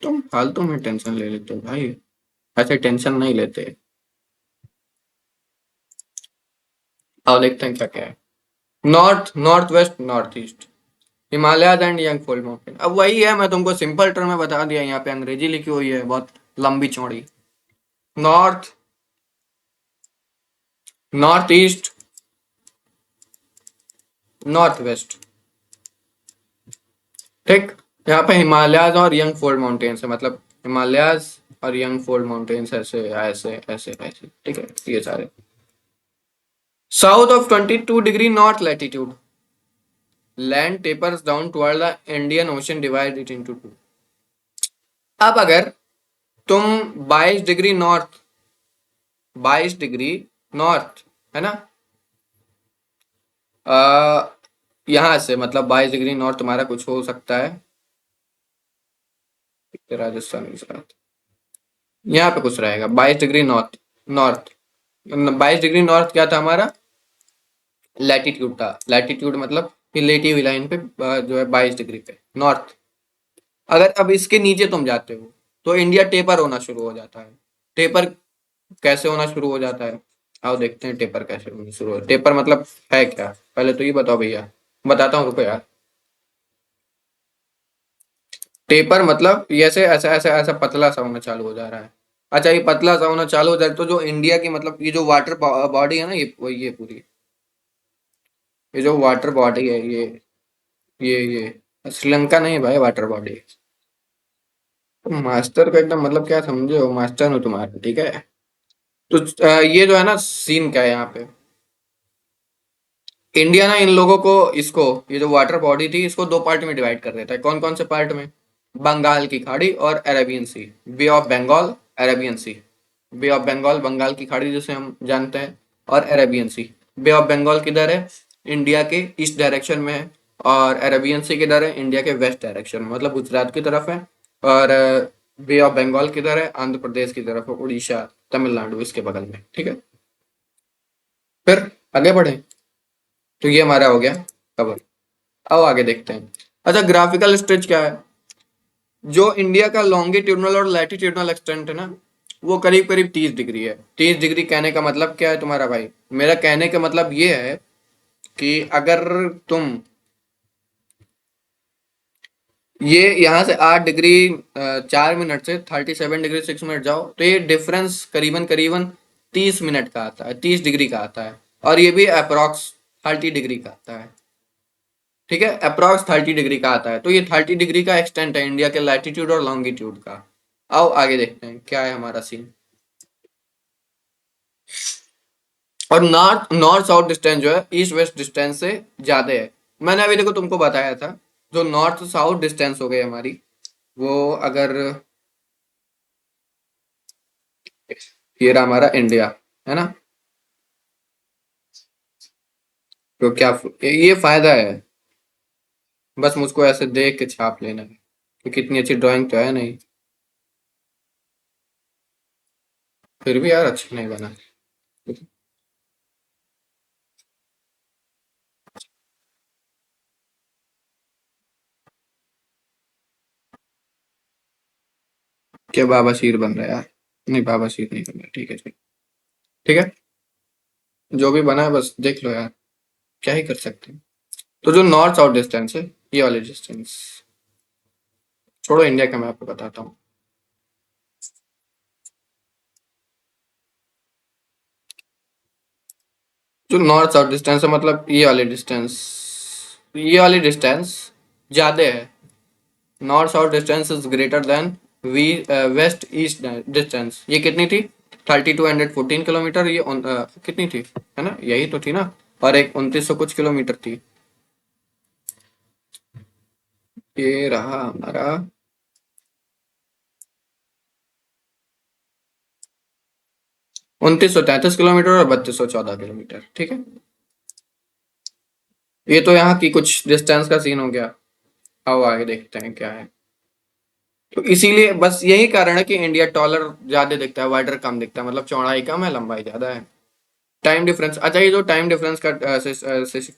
तुम फालतू में टेंशन ले लेते हो भाई, ऐसे टेंशन नहीं लेते। और देखते हैं क्या क्या है। North, north west, north east, Himalayas and young fold mountain. अब वही है, मैं तुमको सिंपल टर्म में बता दिया, यहाँ पे अंग्रेजी लिखी हुई है बहुत लंबी चौड़ी। North, north east, north west. ठीक। यहाँ पे हिमालयाज और यंग फोल्ड माउंटेन्स है, मतलब हिमालयाज और यंग फोल्ड माउंटेन्स ऐसे ऐसे ऐसे ऐसे, ठीक है, ये सारे। South of 22 degree north latitude, land tapers down toward the Indian ocean, divide it into two. अब अगर तुम 22 डिग्री नॉर्थ, 22 डिग्री नॉर्थ, है ना, यहाँ से मतलब 22 डिग्री नॉर्थ तुम्हारा कुछ हो सकता है, राजस्थान गुजरात, यहाँ पे कुछ रहेगा 22 degree north, north. 22 degree north क्या था हमारा, लैटिट्यूड था। लैटिट्यूड मतलब रिलेटिव लाइन पे जो है 22 डिग्री पे नॉर्थ। अगर अब इसके नीचे तुम जाते हो तो इंडिया टेपर होना शुरू हो जाता है। टेपर कैसे होना शुरू हो जाता है, आओ देखते हैं टेपर कैसे होना शुरू हो। टेपर मतलब है क्या, पहले तो ये बताओ भैया, बताता हूँ, रुको यार। टेपर मतलब ये ऐसे ऐसा ऐसा ऐसा पतला सा होना चालू हो जा रहा है। अच्छा, ये पतला सा होना चालू हो जाए तो जो इंडिया की मतलब ये जो वाटर बॉडी है ना, ये पूरी, ये जो वाटर बॉडी है, ये श्रीलंका नहीं भाई, वाटर बॉडी। मास्टर का एकदम मतलब क्या समझे हो, मास्टर हो तुम्हारे, ठीक है। तो ये जो है ना सीन क्या है यहाँ पे, इंडिया ना इन लोगों को, इसको, ये जो वाटर बॉडी थी इसको दो पार्ट में डिवाइड कर देता है। कौन कौन से पार्ट में, बंगाल की खाड़ी और Arabian Sea, Bay of Bengal, Arabian Sea. Bay of Bengal, Bengal की खाड़ी जिसे हम जानते हैं, और Arabian Sea. Bay of Bengal किधर है, इंडिया के ईस्ट डायरेक्शन में है, और अरेबियन सी किधर है, इंडिया के वेस्ट डायरेक्शन में, मतलब गुजरात की तरफ है। और बे ऑफ बंगाल किधर है, आंध्र प्रदेश की तरफ है, उड़ीसा, तमिलनाडु इसके बगल में, ठीक है। फिर आगे बढ़े, तो ये हमारा हो गया कवर। अब आगे देखते हैं। अच्छा, ग्राफिकल स्ट्रेच क्या है, जो इंडिया का लॉन्गिट्यूडनल और लैटिट्यूडनल एक्सटेंट है ना, वो करीब करीब 30 डिग्री है। 30 डिग्री कहने का मतलब क्या है तुम्हारा भाई, मेरा कहने का मतलब ये है कि अगर तुम ये यहाँ से 8 डिग्री 4 मिनट से 37 डिग्री 6 मिनट जाओ, तो ये डिफरेंस करीबन करीबन 30 मिनट का आता है, 30 डिग्री का आता है। और ये भी अप्रोक्स 30 डिग्री का आता है, ठीक है, अप्रॉक्स 30 डिग्री का आता है। तो ये 30 डिग्री का एक्सटेंट है इंडिया के लैटिट्यूड और लॉन्गिट्यूड का। आओ आगे देखते हैं क्या है हमारा सीन। और नॉर्थ नॉर्थ साउथ डिस्टेंस जो है ईस्ट वेस्ट डिस्टेंस से ज्यादा है। मैंने अभी देखो तुमको बताया था, जो नॉर्थ साउथ डिस्टेंस हो गई हमारी, वो अगर ये रहा हमारा इंडिया, है ना, तो क्या ये फायदा है, बस मुझको ऐसे देख के छाप लेना है, क्योंकि इतनी अच्छी ड्राइंग तो है नहीं। फिर भी यार अच्छा नहीं बना। क्या बाबा शीर बन रहा है यार, नहीं बाबा शीर नहीं बन रहा, ठीक है ठीक। ठीक है, जो भी बना है बस देख लो यार, क्या ही कर सकते हैं। तो जो नॉर्थ साउथ डिस्टेंस है, ये वाली डिस्टेंस, छोड़ो इंडिया का, मैं आपको बताता हूँ। जो नॉर्थ साउथ डिस्टेंस है मतलब ये वाली डिस्टेंस ज्यादा है। North south distance is greater than we west east distance. ये कितनी थी, 3214 किलोमीटर, ये कितनी थी, है ना, यही तो थी ना, और एक 2900 कुछ किलोमीटर थी। ये रहा हमारा, 2933 किलोमीटर और 3214 किलोमीटर। ठीक है, ये तो यहाँ की कुछ डिस्टेंस का सीन हो गया। आओ आगे देखते हैं क्या है। तो इसीलिए बस यही कारण है कि इंडिया टॉलर ज्यादा दिखता है, वाइडर कम दिखता है, मतलब चौड़ाई कम है लंबाई ज्यादा है। टाइम डिफरेंस, अच्छा ये जो टाइम डिफरेंस का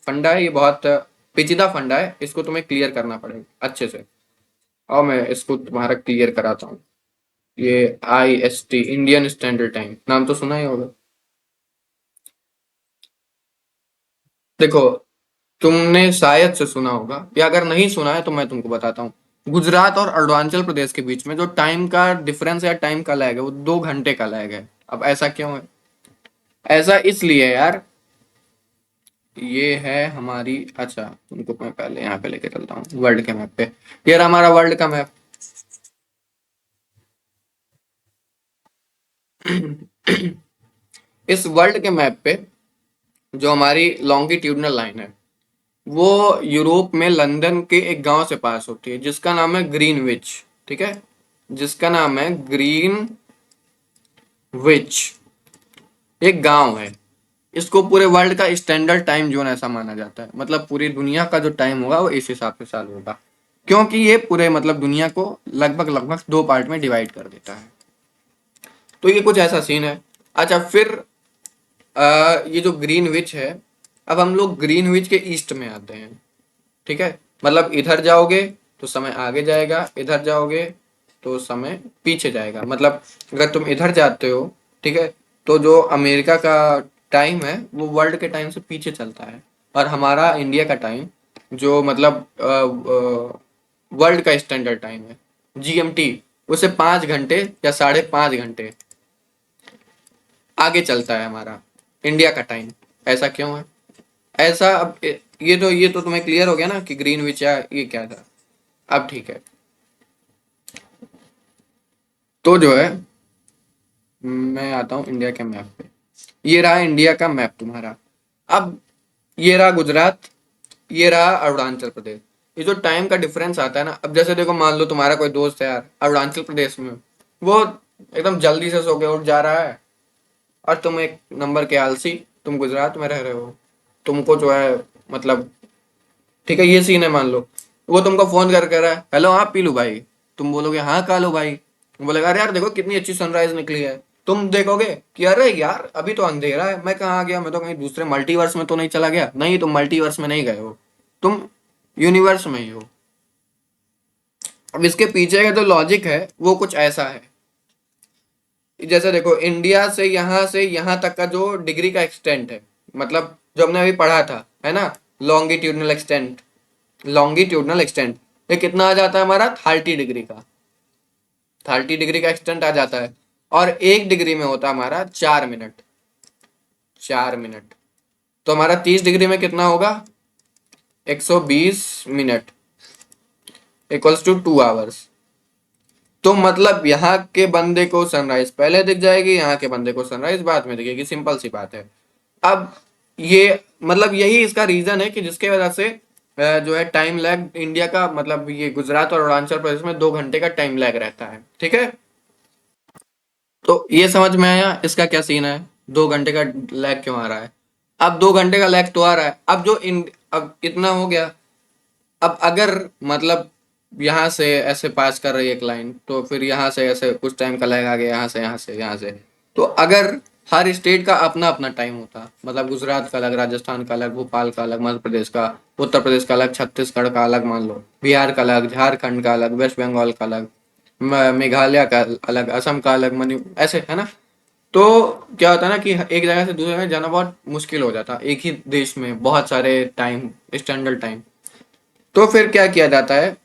फंडा है, ये बहुत पेचीदा फंडा है, इसको तुम्हें क्लियर करना पड़ेगा अच्छे से। और मैं इसको तुम्हारा क्लियर कराता हूँ। ये IST, इंडियन स्टैंडर्ड टाइम, नाम तो सुना ही होगा। देखो, तुमने शायद से सुना होगा, या अगर नहीं सुना है तो मैं तुमको बताता हूँ। गुजरात और अरुणाचल प्रदेश के बीच में जो टाइम का डिफरेंस या टाइम का लैग है, वो 2 घंटे का लैग है। अब ऐसा क्यों है? ऐसा इसलिए यार, ये है हमारी, अच्छा तुमको मैं पहले यहाँ पे लेके चलता हूँ वर्ल्ड के मैप पे। ये रहा हमारा वर्ल्ड का मैप। इस वर्ल्ड के मैप पे जो हमारी लॉन्गिट्यूडनल लाइन है, वो यूरोप में लंदन के एक गांव से पास होती है जिसका नाम है ग्रीनविच। ठीक है, जिसका नाम है ग्रीनविच। एक गांव है। इसको पूरे वर्ल्ड का स्टैंडर्ड टाइम जोन ऐसा माना जाता है, मतलब पूरी दुनिया का जो टाइम होगा वो इस हिसाब से चालू होगा, क्योंकि ये पूरे मतलब दुनिया को लगभग लगभग 2 पार्ट में डिवाइड कर देता है। तो ये कुछ ऐसा सीन है। अच्छा फिर ये जो ग्रीनविच है, अब हम लोग ग्रीनविच के ईस्ट में आते हैं। ठीक है, मतलब इधर जाओगे तो समय आगे जाएगा, इधर जाओगे तो समय पीछे जाएगा। मतलब अगर तुम इधर जाते हो, ठीक है, तो जो अमेरिका का टाइम है वो वर्ल्ड के टाइम से पीछे चलता है। और हमारा इंडिया का टाइम जो मतलब वर्ल्ड का स्टैंडर्ड टाइम है, GMT, उसे 5 घंटे या 5.5 घंटे आगे चलता है हमारा इंडिया का टाइम। ऐसा क्यों है? ऐसा अब ये तो तुम्हें क्लियर हो गया ना कि ग्रीनविच या ये क्या था। अब ठीक है, तो जो है मैं आता हूँ इंडिया के मैप पे। ये रहा इंडिया का मैप तुम्हारा। अब ये रहा गुजरात, ये रहा अरुणाचल प्रदेश। ये जो टाइम का डिफरेंस आता है ना, अब जैसे देखो मान लो तुम्हारा कोई दोस्त है यार अरुणाचल प्रदेश में, वो एकदम जल्दी से सो के उठ जा रहा है, और तुम एक नंबर के आलसी, तुम गुजरात में रह रहे हो, तुमको जो है मतलब, ठीक है ये सीन है, मान लो वो तुमको फोन कर कर रहा है, हेलो हाँ पीलू भाई। तुम बोलोगे हाँ कालू भाई। वो बोलेगा अरे यार देखो कितनी अच्छी सनराइज निकली है। तुम देखोगे कि अरे यार अभी तो अंधेरा है, मैं कहाँ गया, मैं तो कहीं दूसरे मल्टीवर्स में तो नहीं चला गया। नहीं, तुम मल्टीवर्स में नहीं गए हो, तुम यूनिवर्स में ही हो। अब इसके पीछे का जो लॉजिक है वो कुछ ऐसा है, जैसे देखो इंडिया से यहाँ तक का जो डिग्री का एक्सटेंट है, मतलब जो हमने अभी पढ़ा था है ना, लॉन्गिट्यूडनल एक्सटेंट, लॉन्गिट्यूडनल एक्सटेंट, ये कितना आ जाता है हमारा 30 डिग्री का, 30 डिग्री का एक्सटेंट आ जाता है। और 1 डिग्री में होता है हमारा 4 मिनट, 4 मिनट। तो हमारा 30 डिग्री में कितना होगा, 120 मिनट इक्वल्स टू 2 आवर्स। तो मतलब यहाँ के बंदे को सनराइज पहले दिख जाएगी, यहाँ के बंदे को सनराइज बाद में दिखेगी, सिंपल सी बात है। अब ये मतलब यही इसका रीजन है कि जिसके वजह से जो है टाइम लैग इंडिया का, मतलब ये गुजरात और अरुणाचल प्रदेश में 2 घंटे का टाइम लैग रहता है। ठीक है, तो ये समझ में आया इसका क्या सीन है, 2 घंटे का लैग क्यों आ रहा है। अब 2 घंटे का लैग तो आ रहा है, अब अब इतना हो गया। अब अगर मतलब यहाँ से ऐसे पास कर रही है एक लाइन, तो फिर यहाँ से ऐसे कुछ टाइम का लैग आ गया, यहाँ से यहाँ से यहाँ से। तो अगर हर स्टेट का अपना अपना टाइम होता, मतलब गुजरात का अलग, राजस्थान का अलग, भोपाल का अलग, मध्य प्रदेश का, उत्तर प्रदेश का अलग, छत्तीसगढ़ का अलग, मान लो बिहार का अलग, झारखंड का अलग, वेस्ट बंगाल का अलग, मेघालय का अलग, असम का अलग, मणि ऐसे है ना। तो क्या होता है ना कि एक जगह से दूसरी जगह जाना बहुत मुश्किल हो जाता, एक ही देश में बहुत सारे टाइम, स्टैंडर्ड टाइम। तो फिर क्या किया जाता है,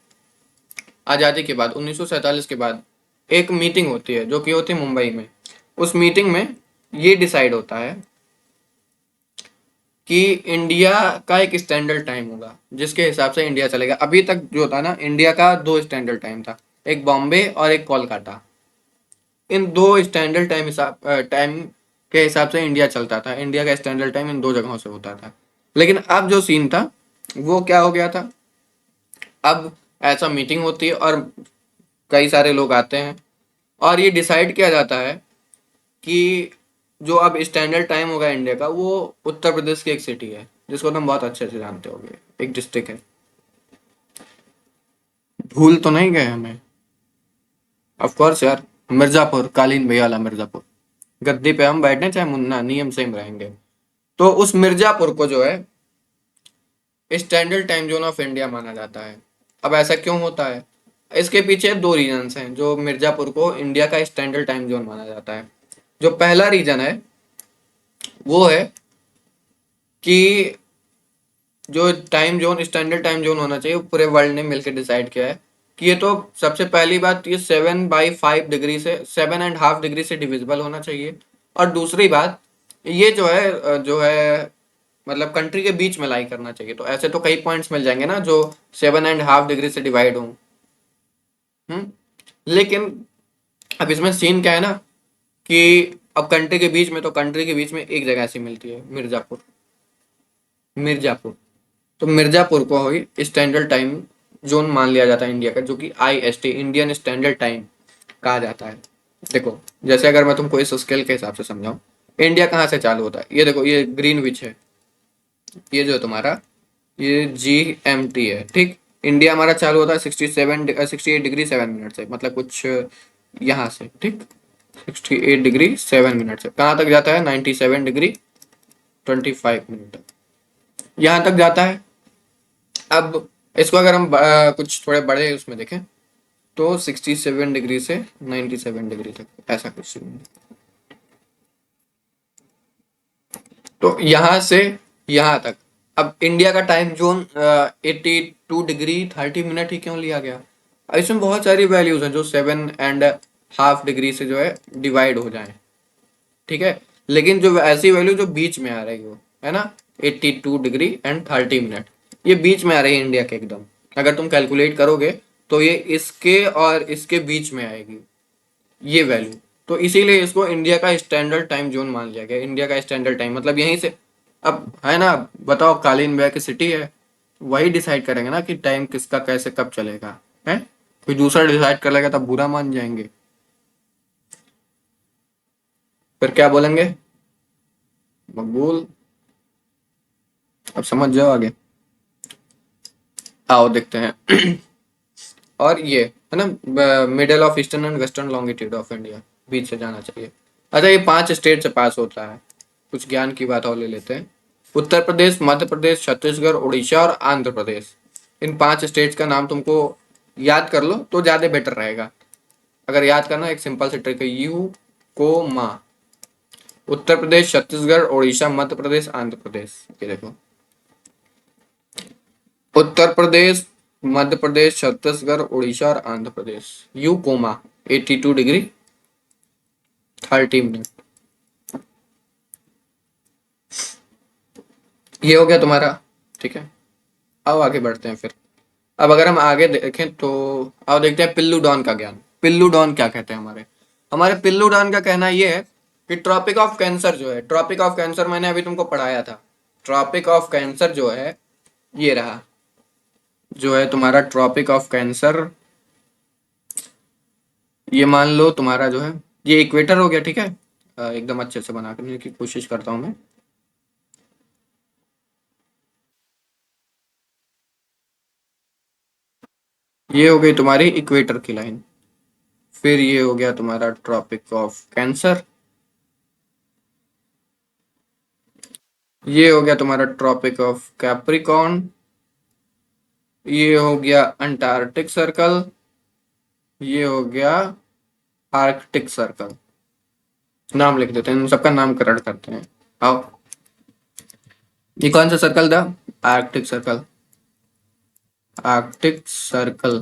आज़ादी के बाद 1947 के बाद एक मीटिंग होती है जो कि होती है मुंबई में। उस मीटिंग में ये डिसाइड होता है कि इंडिया का एक स्टैंडर्ड टाइम होगा जिसके हिसाब से इंडिया चलेगा। अभी तक जो था ना, इंडिया का 2 स्टैंडर्ड टाइम था, एक बॉम्बे और एक कोलकाता। इन 2 स्टैंडर्ड टाइम के हिसाब से इंडिया चलता था, इंडिया का स्टैंडर्ड टाइम इन 2 जगहों से होता था। लेकिन अब जो सीन था वो क्या हो गया था, अब ऐसा मीटिंग होती है और कई सारे लोग आते हैं, और ये डिसाइड किया जाता है कि जो अब स्टैंडर्ड टाइम होगा इंडिया का, वो उत्तर प्रदेश की एक सिटी है जिसको तुम बहुत अच्छे से जानते होगे, एक डिस्ट्रिक्ट है। भूल तो नहीं गए हमें? ऑफ कोर्स यार, मिर्जापुर, कालीन भैया वाला मिर्जापुर। गद्दी पे हम बैठे चाहे मुन्ना, नियम सेम रहेंगे। तो उस मिर्जापुर को जो है standard time zone of India माना जाता है। अब ऐसा क्यों होता है? इसके पीछे दो रीजंस हैं जो मिर्जापुर को इंडिया का स्टैंडर्ड टाइम जोन माना जाता है। जो पहला रीजन है वो है कि जो time zone, standard time zone होना चाहिए, वो पूरे वर्ल्ड ने मिलकर डिसाइड किया है कि ये तो सबसे पहली बात, ये 7/5 डिग्री से 7.5 डिग्री से डिविजिबल होना चाहिए। और दूसरी बात, ये जो है मतलब कंट्री के बीच में लाई करना चाहिए। तो ऐसे तो कई पॉइंट्स मिल जाएंगे ना जो 7.5 डिग्री से डिवाइड हों। हम्म। लेकिन अब इसमें सीन क्या है ना कि अब कंट्री के बीच में, तो कंट्री के बीच में एक जगह ऐसी मिलती है, मिर्जापुर। मिर्जापुर, तो मिर्जापुर को ही स्टैंडर्ड टाइम जोन मान लिया जाता है इंडिया का, जो कि IST, इंडियन स्टैंडर्ड टाइम कहा जाता है। देखो, जैसे अगर मैं तुमको इस स्केल के हिसाब से समझाऊं, इंडिया कहाँ से चालू होता है, ये देखो, ये ग्रीनविच है, ये जो है तुम्हारा, ये GMT है, ठीक। इंडिया हमारा चालू होता है 68 डिग्री 7 मिनट से, मतलब कुछ यहाँ से, ठीक। 68 डिग्री 7 मिनट से कहाँ तक जाता है? 97 डिग्री 25 मिनट तक, यहाँ तक जाता है। अब इसको अगर हम कुछ थोड़े बड़े उसमें देखें, तो 67 डिग्री से 97 डिग्री तक, ऐसा कुछ सीन है। तो यहाँ से यहाँ तक। अब इंडिया का टाइम जोन 82 डिग्री 30 मिनट ही क्यों लिया गया? इसमें बहुत सारी वैल्यूज हैं जो 7.5 डिग्री से जो है डिवाइड हो जाए, ठीक है। लेकिन जो ऐसी वैल्यू जो बीच में आ रही हो, है ना, 82 डिग्री 30 मिनट, ये बीच में आ रही है इंडिया के एकदम। अगर तुम कैलकुलेट करोगे तो ये इसके और इसके बीच में आएगी ये वैल्यू। तो इसीलिए इसको इंडिया का स्टैंडर्ड टाइम जोन मान लिया गया। इंडिया का स्टैंडर्ड टाइम मतलब यहीं से। अब है ना, बताओ, कालीन भैया की सिटी है, वही डिसाइड करेंगे ना कि टाइम किसका कैसे कब चलेगा, है। कोई दूसरा डिसाइड कर लेगा तब बुरा मान जाएंगे, फिर क्या बोलेंगे? मकबूल। अब समझ जाओ आगे। आओ देखते हैं। और ये है ना, middle of eastern and western longitude of India, बीच से जाना चाहिए। अच्छा, ये 5 स्टेट से पास होता है। कुछ ज्ञान की बात और ले लेते हैं। उत्तर प्रदेश, मध्य प्रदेश, छत्तीसगढ़, उड़ीसा और आंध्र प्रदेश। इन 5 स्टेट्स का नाम तुमको याद कर लो तो ज्यादा बेटर रहेगा। अगर याद करना, एक सिंपल सी ट्रिक है, यू को मा। उत्तर प्रदेश, छत्तीसगढ़, उड़ीसा, मध्य प्रदेश, आंध्र प्रदेश। ये देखो, उत्तर प्रदेश, मध्य प्रदेश, छत्तीसगढ़, उड़ीसा और Andhra Pradesh. You comma 82 degree 30 minute. ये हो गया तुम्हारा, ठीक है। अब आगे बढ़ते हैं फिर। अब अगर हम आगे देखें तो अब देखते हैं पिल्लू डॉन का ज्ञान। पिल्लू डॉन क्या कहते हैं? हमारे हमारे पिल्लू डॉन का कहना ये है कि ट्रॉपिक ऑफ कैंसर जो है, ट्रॉपिक ऑफ कैंसर मैंने अभी तुमको पढ़ाया था। ट्रॉपिक ऑफ कैंसर जो है, ये रहा, जो है तुम्हारा ट्रॉपिक ऑफ कैंसर। ये मान लो तुम्हारा जो है, ये इक्वेटर हो गया, ठीक है। एकदम अच्छे से बना करने की कोशिश करता हूँ मैं। ये हो गई तुम्हारी इक्वेटर की लाइन। फिर ये हो गया तुम्हारा ट्रॉपिक ऑफ कैंसर। ये हो गया तुम्हारा ट्रॉपिक ऑफ कैप्रिकॉर्न। ये हो गया अंटार्कटिक सर्कल। ये हो गया आर्कटिक सर्कल। नाम लिख देते हैं, इन सबका नामकरण करते हैं। आओ, ये कौन सा सर्कल था? Arctic circle. आर्कटिक सर्कल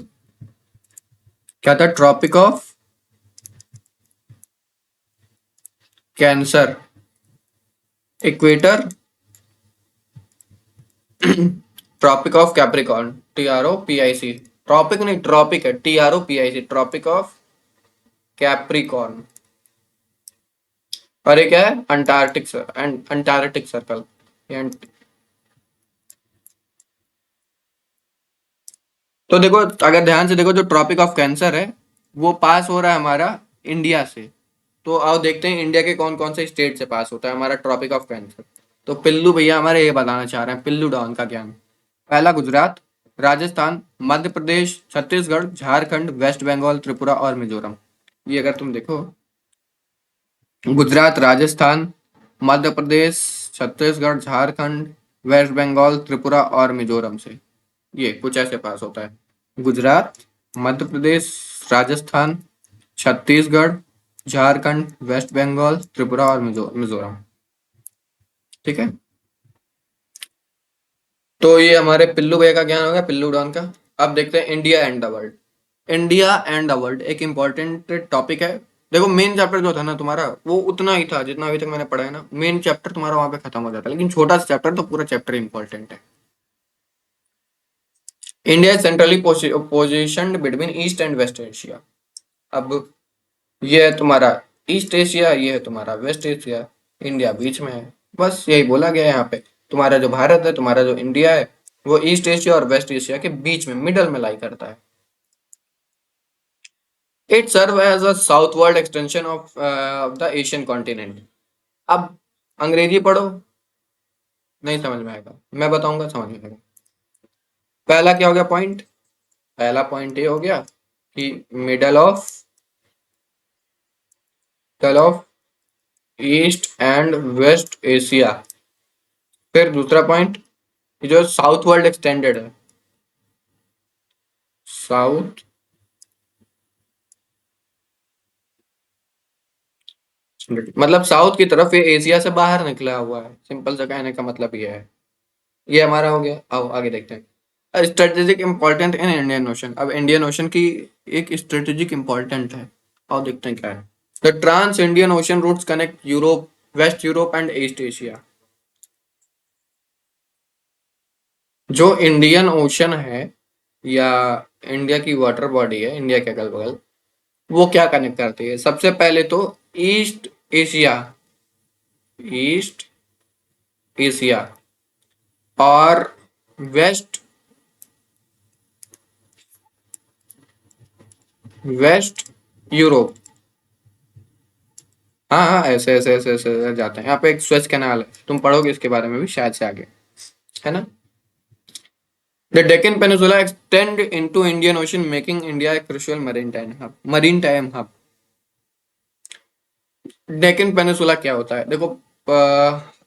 क्या था? Tropic of Cancer, equator, Tropic of Capricorn, TROPIC। Tropic नहीं, ट्रॉपिक है, TROPIC, ट्रॉपिक ऑफ कैप्रिकॉर्न। और ये क्या है? Antarctic Circle. तो देखो, अगर ध्यान से देखो, जो ट्रॉपिक ऑफ कैंसर है वो पास हो रहा है हमारा इंडिया से, तो आओ देखते हैं इंडिया के कौन कौन से स्टेट से पास होता है हमारा ट्रॉपिक ऑफ कैंसर। तो पिल्लू भैया हमारे ये बताना चाह रहे हैं, पिल्लू डॉन का ज्ञान। पहला गुजरात, राजस्थान, मध्य प्रदेश, छत्तीसगढ़, झारखंड, वेस्ट बंगाल, त्रिपुरा और मिजोरम। ये अगर तुम देखो, गुजरात, राजस्थान, मध्य प्रदेश, छत्तीसगढ़, झारखंड, वेस्ट बंगाल, त्रिपुरा और मिजोरम से ये कुछ ऐसे पास होता है। गुजरात, मध्य प्रदेश, राजस्थान, छत्तीसगढ़, झारखंड, वेस्ट बंगाल, त्रिपुरा और मिजोरम। ठीक है, तो ये हमारे पिल्लू भैया का ज्ञान हो गया, पिल्लू डॉन का। अब देखते हैं India and the world. India and the world एक इम्पॉर्टेंट टॉपिक है। देखो मेन चैप्टर जो था ना तुम्हारा वो उतना ही था जितना अभी तक मैंने पढ़ा है ना, मेन चैप्टर तुम्हारा वहां पे खत्म हो जाता है, लेकिन छोटा सा चैप्टर तो पूरा चैप्टर इंपॉर्टेंट है। India is centrally positioned between east and waste Asia. अब ये है तुम्हारा ईस्ट एशिया, ये है तुम्हारा वेस्ट एशिया, इंडिया बीच में है। बस यही बोला गया है यहाँ पे। तुम्हारा जो भारत है, तुम्हारा जो इंडिया है, वो ईस्ट एशिया और वेस्ट एशिया के बीच में मिडल में लाई करता है। It serve as a southward extension of the Asian continent. अब अंग्रेजी पढ़ो, नहीं समझ में आएगा, मैं बताऊंगा समझ में आएगा। पहला क्या हो गया पॉइंट, पहला पॉइंट ये हो गया कि middle of East and waste Asia. फिर दूसरा पॉइंट जो साउथ वर्ल्ड एक्सटेंडेड है, साउथ मतलब साउथ की तरफ ये एशिया से बाहर निकला हुआ है, सिंपल सा कहने का मतलब ये है। ये हमारा हो गया। आओ आगे देखते हैं। Strategic important in Indian ocean. अब इंडियन ओशन की एक स्ट्रेटेजिक इंपॉर्टेंट है, आओ देखते हैं क्या है। The trans Indian Ocean routes connect Europe, West Europe and East Asia. जो इंडियन ओशन है या इंडिया की वाटर बॉडी है, इंडिया के अगल बगल, वो क्या कनेक्ट करती है? सबसे पहले तो ईस्ट एशिया, ईस्ट एशिया और वेस्ट वेस्ट यूरोप। हाँ हाँ, ऐसे ऐसे ऐसे ऐसे जाते हैं। यहाँ पे एक स्वेज कैनाल है, तुम पढ़ोगे इसके बारे में भी शायद से आगे, है ना। The Deccan peninsula extend into Indian ocean making India a crucial marine time hub. Deccan peninsula क्या होता है? देखो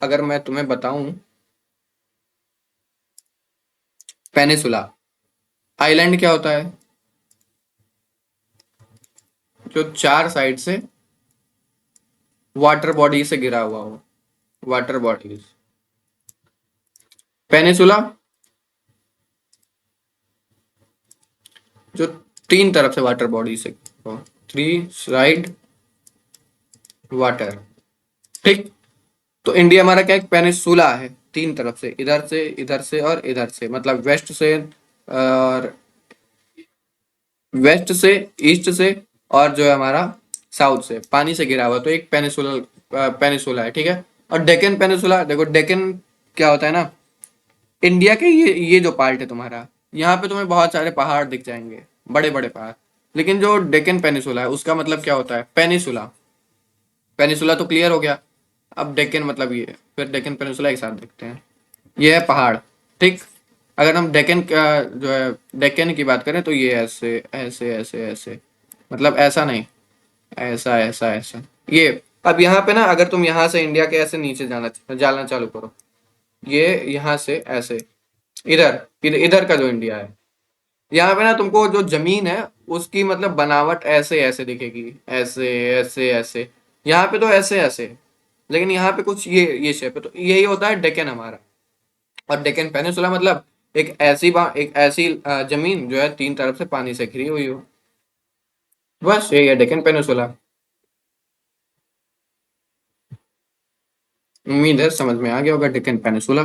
अगर मैं तुम्हें बताऊं, पेनिनसुला आइलैंड क्या होता है? जो चार साइड से वाटर बॉडी से घिरा हुआ हो, वाटर बॉडीज। पेनिनसुला जो तीन तरफ से वाटर बॉडी से हो, थ्री साइड वाटर। ठीक, तो इंडिया हमारा क्या, एक पेनिनसुला है, तीन तरफ से, इधर से, इधर से और इधर से, मतलब वेस्ट से और वेस्ट से, ईस्ट से और जो है हमारा साउथ से पानी से घिरा हुआ, तो एक पेनिनसुला है। ठीक है, और डेक्कन पेनिनसुला, देखो डेक्कन क्या होता है ना, इंडिया के ये जो पार्ट है तुम्हारा, यहाँ पे तुम्हें बहुत सारे पहाड़ दिख जाएंगे, बड़े बड़े पहाड़। लेकिन जो डेक्कन पेनिनसुला है उसका मतलब क्या होता है? पेनिनसुला। पेनिनसुला तो क्लियर हो गया। अब डेक्कन मतलब ये है। फिर डेक्कन पेनिनसुला एक साथ देखते हैं, ये है पहाड़। ठीक, अगर हम डेक्कन का जो है डेक्कन की बात करें तो ये ऐसे ऐसे ऐसे ऐसे, मतलब ऐसा नहीं, ऐसा ऐसा ऐसा, ये। अब यहाँ पे ना अगर तुम यहाँ से इंडिया के ऐसे नीचे जाना चालू करो, ये यहाँ से ऐसे इधर इधर इधर का जो इंडिया है, यहाँ पे ना तुमको जो जमीन है उसकी मतलब बनावट ऐसे ऐसे दिखेगी, ऐसे ऐसे ऐसे। यहाँ पे तो ऐसे ऐसे, लेकिन यहाँ पे कुछ ये शेप है, तो यही होता है डेक्कन हमारा। और डेक्कन पेनिनसुला मतलब एक ऐसी जमीन जो है तीन तरफ से पानी से घिरी हुई हो। बस यही है डेक्कन पेनिनसुला। उम्मीद है समझ में आ गया होगा डेक्कन पेनिनसुला।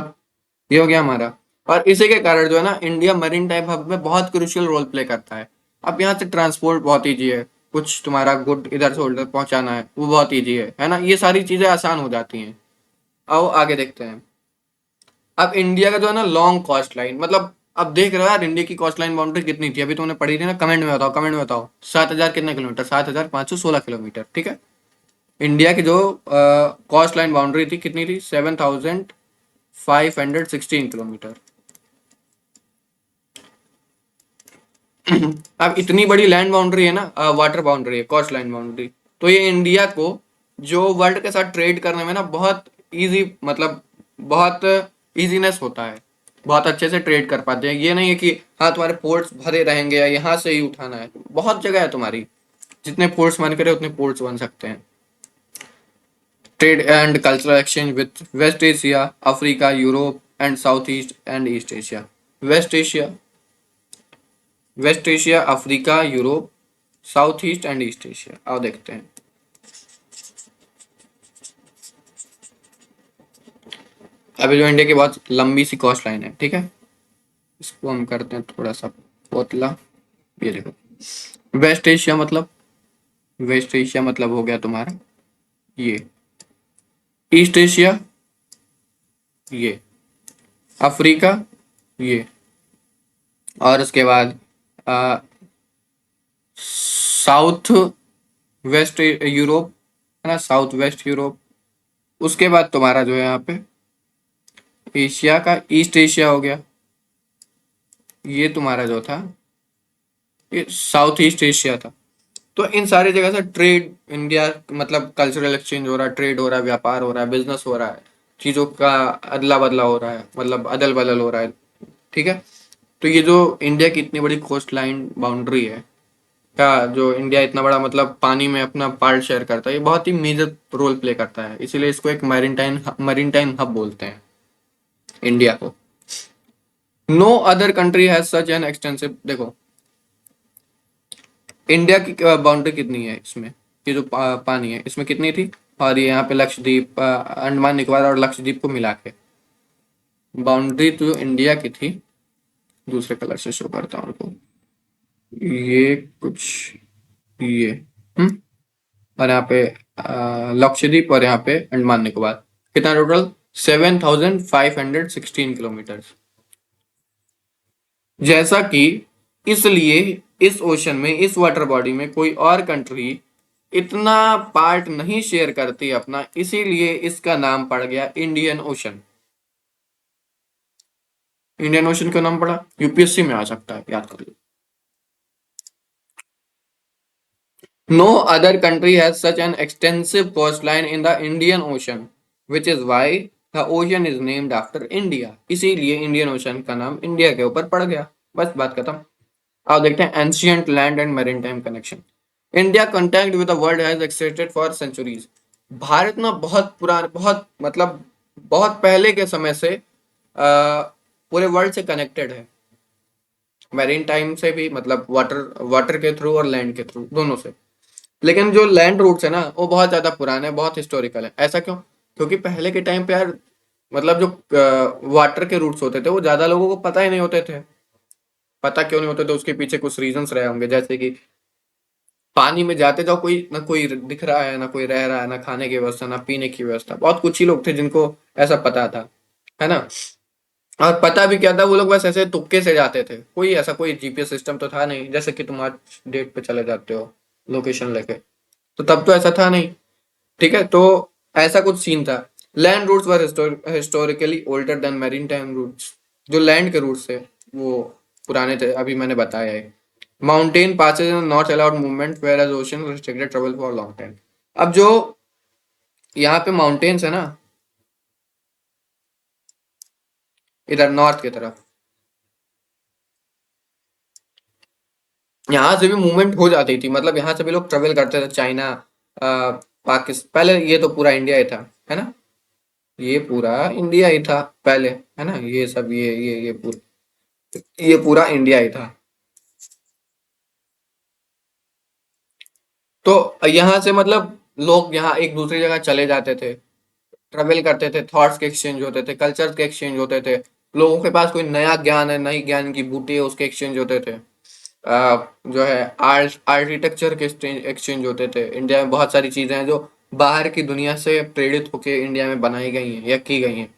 ये हो गया हमारा। और इसी के कारण जो है ना इंडिया मरीन टाइम हब में बहुत क्रूशियल रोल प्ले करता है। अब यहाँ से ट्रांसपोर्ट बहुत ईजी है, कुछ तुम्हारा गुड इधर से उधर पहुंचाना है वो बहुत ईजी है ना, ये सारी चीजें आसान हो जाती हैं। आओ आगे देखते हैं। अब इंडिया का जो है ना लॉन्ग कॉस्ट लाइन, मतलब अब देख रहे हो यार इंडिया की कॉस्ट लाइन बाउंड्री कितनी थी, अभी तुमने पढ़ी थी ना, कमेंट में बताओ, कमेंट में बताओ। 7,000 कितने किलोमीटर? 7,516 किलोमीटर। ठीक है, इंडिया की जो कॉस्ट लाइन बाउंड्री थी कितनी थी? 7,516 किलोमीटर। अब इतनी बड़ी लैंड बाउंड्री है ना, वाटर बाउंड्री है, कॉस्ट लाइन बाउंड्री, तो ये इंडिया को जो वर्ल्ड के साथ ट्रेड करने में ना बहुत इजी, मतलब बहुत इजीनेस होता है, बहुत अच्छे से ट्रेड कर पाते हैं। ये नहीं है कि हाँ तुम्हारे पोर्ट्स भरे रहेंगे या यहाँ से ही उठाना है, बहुत जगह है तुम्हारी, जितने पोर्ट्स मन करे उतने पोर्ट्स बन सकते हैं। Trade and cultural exchange with West Asia, Africa, Europe and South East and East Asia. West Asia, West Asia, Africa, Europe, South East and East Asia. आओ देखते हैं। अभी जो इंडिया की बहुत लंबी सी कॉस्ट लाइन है, ठीक है, इसको हम करते हैं थोड़ा सा पोतला। ये देखो, वेस्ट एशिया मतलब, वेस्ट एशिया मतलब हो गया तुम्हारा ये, ईस्ट एशिया ये, अफ्रीका ये, और उसके बाद साउथ वेस्ट यूरोप, है ना, साउथ वेस्ट यूरोप। उसके बाद तुम्हारा जो है यहाँ पे एशिया का ईस्ट एशिया हो गया। ये तुम्हारा जो था ये साउथ ईस्ट एशिया था। तो इन सारी जगह से ट्रेड इंडिया, मतलब कल्चरल एक्सचेंज हो रहा है, ट्रेड हो रहा है, व्यापार हो रहा है, बिजनेस हो रहा है, चीज़ों का अदला बदला हो रहा है, मतलब अदल बदल हो रहा है, ठीक है। तो ये जो इंडिया की इतनी बड़ी कोस्ट लाइन बाउंड्री है, का जो इंडिया इतना बड़ा मतलब पानी में अपना पार्ट शेयर करता है, ये बहुत ही मेजर रोल प्ले करता है, इसीलिए इसको एक मैरीटाइम हब बोलते हैं इंडिया को। No other country has such an extensive, देखो इंडिया की बाउंड्री कितनी है इसमें, ये जो पानी है इसमें कितनी थी, और ये यहाँ पे लक्षद्वीप, अंडमान निकोबार और लक्षद्वीप को मिला के बाउंड्री तो इंडिया की थी, दूसरे कलर से शो करता हूँ आपको, ये कुछ ये, हम्म, और यहाँ पे लक्षद्वीप और यहाँ पे अंडमान निकोबार, कितना टोटल? 7,516 किलोमीटर। जैसा कि इसलिए इस ओशन में, इस वाटर बॉडी में कोई और कंट्री इतना पार्ट नहीं शेयर करती अपना, इसीलिए इसका नाम पड़ गया इंडियन ओशन। इंडियन ओशन क्यों नाम पड़ा? यूपीएससी में आ सकता है, याद कर लो। No other country has such an extensive coastline in the Indian ocean, which is why the ocean is named after India. इसीलिए इंडियन ओशन का नाम इंडिया के ऊपर पड़ गया, बस बात खत्म। अब देखते हैं ancient land and maritime connection. India contact with the world has existed for centuries. Bharat ना बहुत पुराने, बहुत मतलब बहुत पहले के समय से पूरे वर्ल्ड से कनेक्टेड है, मैरीन टाइम से भी, मतलब वाटर वाटर के थ्रू और लैंड के थ्रू, दोनों से। लेकिन जो लैंड रूट्स है ना वो बहुत ज्यादा पुराने, बहुत हिस्टोरिकल है। ऐसा क्यों? क्योंकि पहले के टाइम पे यार, मतलब जो वाटर के रूट्स होते थे वो ज्यादा लोगों को पता ही नहीं होते थे। पता क्यों नहीं होते थे, उसके पीछे कुछ रीजंस रहे होंगे, जैसे कि पानी में जाते जाओ, कोई ना कोई दिख रहा है, ना कोई रह रहा है, ना खाने की व्यवस्था, ना पीने की व्यवस्था। बहुत कुछ ही लोग थे जिनको ऐसा पता था, है ना। और पता भी क्या था, वो लोग बस ऐसे तुक्के से जाते थे, कोई ऐसा कोई जीपीएस सिस्टम तो था नहीं, जैसे कि तुम आज डेट पे चले जाते हो लोकेशन लेके, तो तब तो ऐसा था नहीं, ठीक है। तो ऐसा कुछ सीन था। Land routes were historically older than marine time routes. जो लैंड के रूट्स थे वो पुराने थे, अभी मैंने बताया है। Mountain passes not allowed movement whereas ocean restricted travel for long time. अब जो यहाँ पे माउंटेन्स है ना, इधर नॉर्थ की तरफ, यहाँ से भी मूवमेंट हो जाती थी, मतलब यहाँ से भी लोग ट्रेवल करते थे, चाइना, पाकिस्तान, पहले ये तो पूरा इंडिया ही था, है ना, ये पूरा इंडिया ही था पहले, है ना, ये सब ये पूरा इंडिया ही था। तो यहाँ से मतलब लोग यहाँ एक दूसरी जगह चले जाते थे, ट्रेवल करते थे, थॉट्स के एक्सचेंज होते थे, कल्चर्स के एक्सचेंज होते थे, लोगों के पास कोई नया ज्ञान है, नई ज्ञान की बूटी है, उसके एक्सचेंज होते थे। जो है आर्किटेक्चर के एक्सचेंज होते थे। इंडिया में बहुत सारी चीजें हैं जो बाहर की दुनिया से प्रेरित होकर इंडिया में बनाई गई हैं या की गई हैं,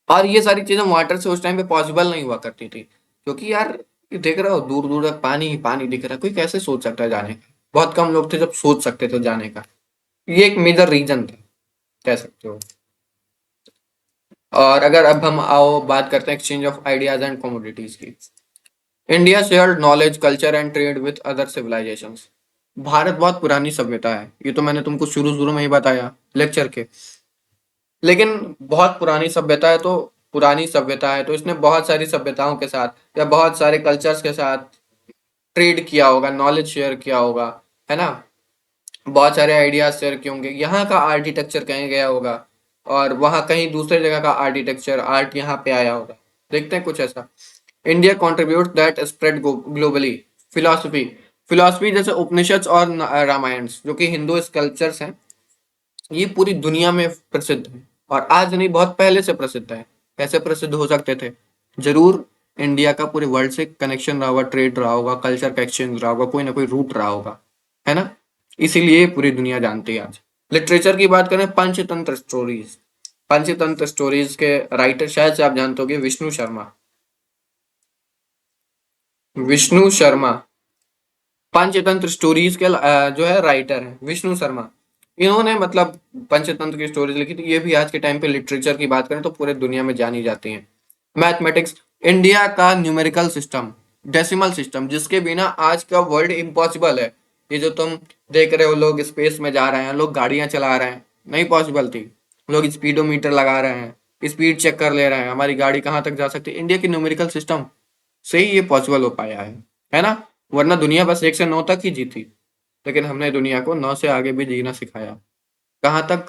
और ये सारी चीजें वाटर से उस टाइम पे पॉसिबल नहीं हुआ करती थी, क्योंकि यार ये देख रहे हो दूर दूर तक पानी ही पानी दिख रहा है, कोई कैसे सोच सकता है जाने का? बहुत कम लोग थे जब सोच सकते थे जाने का। ये एक मेजर रीजन था, कह सकते हो। और अगर अब हम आओ बात करते हैं exchange of ideas and commodities की। India shared knowledge culture and trade with other civilizations. Bharat बहुत पुरानी सभ्यता है, ये तो मैंने तुमको शुरू शुरू में ही बताया लेक्चर के। लेकिन बहुत पुरानी सभ्यता है तो इसने बहुत सारी सभ्यताओं के साथ या बहुत सारे कल्चर्स के साथ ट्रेड किया होगा, नॉलेज शेयर किया होगा, है ना। बहुत सारे आइडियाज शेयर किए होंगे, यहाँ का आर्किटेक्चर कहीं गया होगा और वहाँ कहीं दूसरे जगह का आर्किटेक्चर आर्ट यहाँ पे आया होगा। देखते हैं कुछ ऐसा। India contribute that spread globally. Philosophy, philosophy जैसे उपनिषद और रामायण जो कि हिंदू स्कल्पचर्स हैं, ये पूरी दुनिया में प्रसिद्ध है। और आज नहीं, बहुत पहले से प्रसिद्ध है। कैसे प्रसिद्ध हो सकते थे? जरूर इंडिया का पूरे वर्ल्ड से कनेक्शन रहा होगा, ट्रेड रहा होगा, कल्चर का एक्सचेंज रहा होगा, कोई ना कोई रूट रहा होगा, है ना। इसीलिए पूरी दुनिया जानती है आज। लिटरेचर की बात करें, पंचतंत्र स्टोरीज। पंचतंत्र स्टोरीज के राइटर शायद से आप जानते होंगे, विष्णु शर्मा। विष्णु शर्मा पंचतंत्र स्टोरीज के जो है राइटर है विष्णु शर्मा। इन्होंने मतलब पंचतंत्र की स्टोरीज लिखी थी। ये भी आज के टाइम पे लिटरेचर की बात करें तो पूरे दुनिया में जानी जाती हैं। मैथमेटिक्स, इंडिया का न्यूमेरिकल सिस्टम, डेसिमल सिस्टम, जिसके बिना आज का वर्ल्ड इम्पॉसिबल है। ये जो तुम देख रहे हो, लोग स्पेस में जा रहे हैं, लोग गाड़ियां चला रहे हैं, नहीं पॉसिबल थी। लोग स्पीडोमीटर लगा रहे हैं, स्पीड चेक कर ले रहे हैं, हमारी गाड़ी कहाँ तक जा सकती है, इंडिया की न्यूमेरिकल सिस्टम से ही ये पॉसिबल हो पाया है ना। वरना दुनिया बस 1 से 9 तक ही जीती, लेकिन हमने दुनिया को 9 से आगे भी जीना सिखाया। कहाँ तक?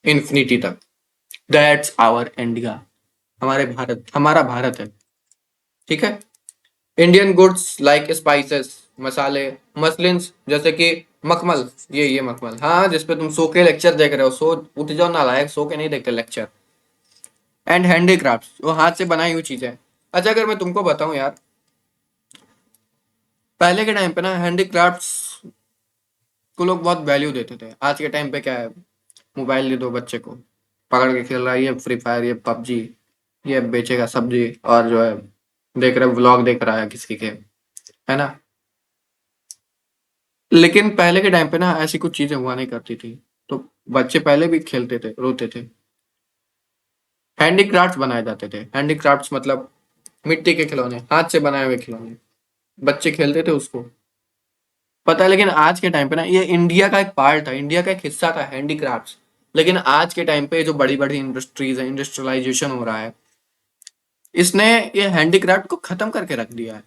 इन्फिनिटी तक। That's our India. हमारा भारत है, ठीक है। इंडियन गुड्स लाइक स्पाइसेस, मसाले, मसलिन्स जैसे कि मखमल, ये मखमल, हाँ, जिसपे तुम सो के लेक्चर देख रहे हो। सो उठ जाओ नालायक, सो के नहीं देखते लेक्चर। एंड हैंडीक्राफ्ट, वो हाथ से बनाई हुई चीजें। अच्छा, अगर मैं तुमको बताऊं यार, पहले के टाइम पे ना हैंडीक्राफ्ट्स को लोग बहुत वैल्यू देते थे। आज के टाइम पे क्या है, मोबाइल दे दो बच्चे को, पकड़ के खेल रहा है, ये फ्री फायर, ये पबजी, ये बेचेगा सब्जी, और जो है देख रहे व्लॉग देख रहा है किसी के, है ना। लेकिन पहले के टाइम पे ना ऐसी कुछ चीजें हुआ नहीं करती थी, तो बच्चे पहले भी खेलते थे, रोते थे। हैंडीक्राफ्ट्स बनाए जाते थे। हैंडीक्राफ्ट्स मतलब मिट्टी के खिलौने, हाथ से बनाए हुए खिलौने, बच्चे खेलते थे उसको, पता है। लेकिन आज के टाइम पे ना ये इंडिया का एक पार्ट था, इंडिया का एक हिस्सा था हैंडीक्राफ्ट्स। लेकिन आज के टाइम पे जो बड़ी बड़ी इंडस्ट्रीज है, इंडस्ट्रियलाइजेशन हो रहा है, इसने ये हैंडीक्राफ्ट को खत्म करके रख दिया है।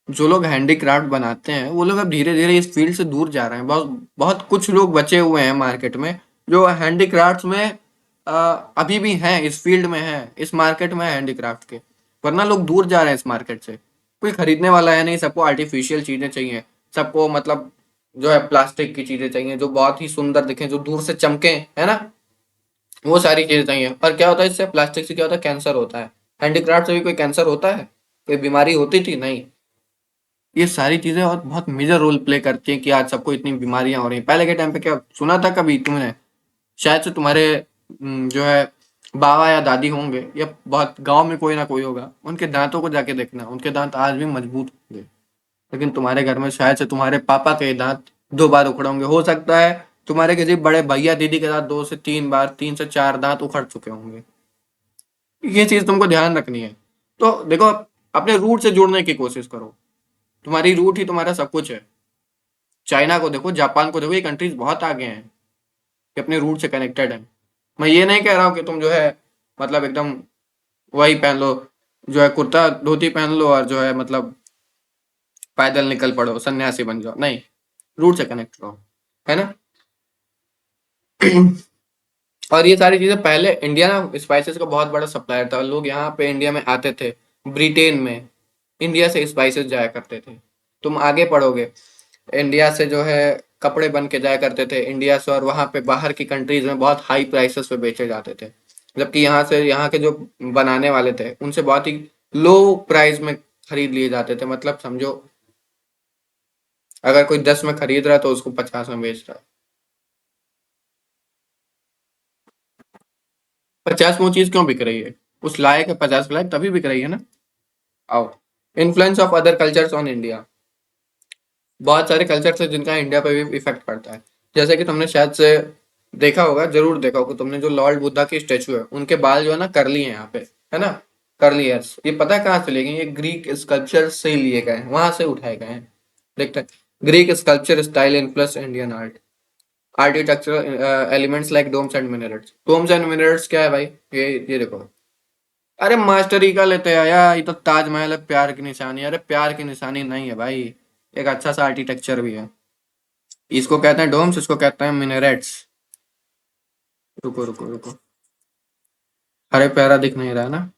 जो लोग हैंडीक्राफ्ट बनाते हैं वो लोग अब धीरे धीरे इस फील्ड से दूर जा रहे हैं। बहुत बहुत कुछ लोग बचे हुए हैं मार्केट में जो हैंडीक्राफ्ट्स में अ, अभी भी हैं, इस फील्ड में हैं, इस मार्केट में हैंडीक्राफ्ट के। वरना लोग दूर जा रहे हैं इस मार्केट से। कोई खरीदने वाला है नहीं, सबको आर्टिफिशियल चीजें चाहिए। सबको मतलब जो है प्लास्टिक की चीजें चाहिए जो बहुत ही सुंदर दिखे, जो दूर से चमके, है ना। वो सारी चीजें चाहिए। और क्या होता है इससे, प्लास्टिक से क्या होता है, कैंसर होता है। हैंडीक्राफ्ट से भी कोई कैंसर होता है? कोई बीमारी होती थी? नहीं। ये सारी चीजें और बहुत मेजर रोल प्ले करती हैं कि आज सबको इतनी बीमारियां हो रही हैं। पहले के टाइम पे क्या सुना था कभी तुमने? शायद से तुम्हारे जो है बाबा या दादी होंगे, या बहुत गांव में कोई ना कोई होगा, उनके दांतों को जाके देखना, उनके दांत आज भी मजबूत होंगे। लेकिन तुम्हारे घर में शायद से तुम्हारे पापा के दांत 2 बार उखड़े होंगे। हो सकता है तुम्हारे किसी बड़े भैया दीदी के दांत 2 से 3 बार, 3 से 4 दांत उखड़ चुके होंगे। ये चीज तुमको ध्यान रखनी है। तो देखो, अपने रूट से जुड़ने की कोशिश करो। तुम्हारी रूट ही तुम्हारा सब कुछ है। चाइना को देखो, जापान को देखो, ये कंट्रीज बहुत आगे हैं, ये अपने रूट से कनेक्टेड है। मैं ये नहीं कह रहा हूँ कि तुम जो है मतलब एकदम वही पहन लो, जो है कुर्ता धोती पहन लो और जो है मतलब पैदल निकल पड़ो, सन्यासी बन जाओ, नहीं। रूट से कनेक्ट रहो, है ना। और ये सारी चीजें, पहले इंडिया ना स्पाइसेस का बहुत बड़ा सप्लायर था। लोग यहाँ पे इंडिया में आते थे, ब्रिटेन में इंडिया से स्पाइसेस जाया करते थे। तुम आगे पढ़ोगे, इंडिया से जो है कपड़े बन के जाया करते थे इंडिया से, और वहां पे बाहर की कंट्रीज में बहुत हाई प्राइसेस पे बेचे जाते थे। जबकि यहाँ से, यहाँ के जो बनाने वाले थे उनसे बहुत ही लो प्राइस में खरीद लिए जाते थे। मतलब समझो, अगर कोई 10 में खरीद रहा है तो उसको 50 में बेच रहा है। 50 में वो चीज क्यों बिक रही है? उस लायक है, 50 के लायक, तभी बिक रही है ना। आओ, influence of other cultures on India. बहुत सारे कल्चर है जिनका इंडिया पे भी इफेक्ट पड़ता है। जैसे कि तुमने शायद से देखा होगा, जरूर देखा होगा तुमने, जो लॉर्ड बुद्धा की स्टेचू है उनके बाल जो है ना करली है यहाँ पे, है ना, करली है। ये पता है कहाँ से लिए गए? ये ग्रीक स्कल्पचर से ही लिए गए हैं, वहां से उठाए गए हैं। देखते हैं, Greek sculpture style influence Indian art, architectural elements like domes and minarets. Domes and minarets क्या है भाई? ये देखो। अरे मास्टरी का लेते हैं यार, ये तो ताजमहल है, प्यार की निशानी। अरे प्यार की निशानी नहीं है भाई, एक अच्छा सा आर्किटेक्चर भी है। इसको कहते हैं डोम्स, इसको कहते हैं मिनरेट्स। रुको रुको रुको, अरे प्यारा दिख नहीं रहा ना,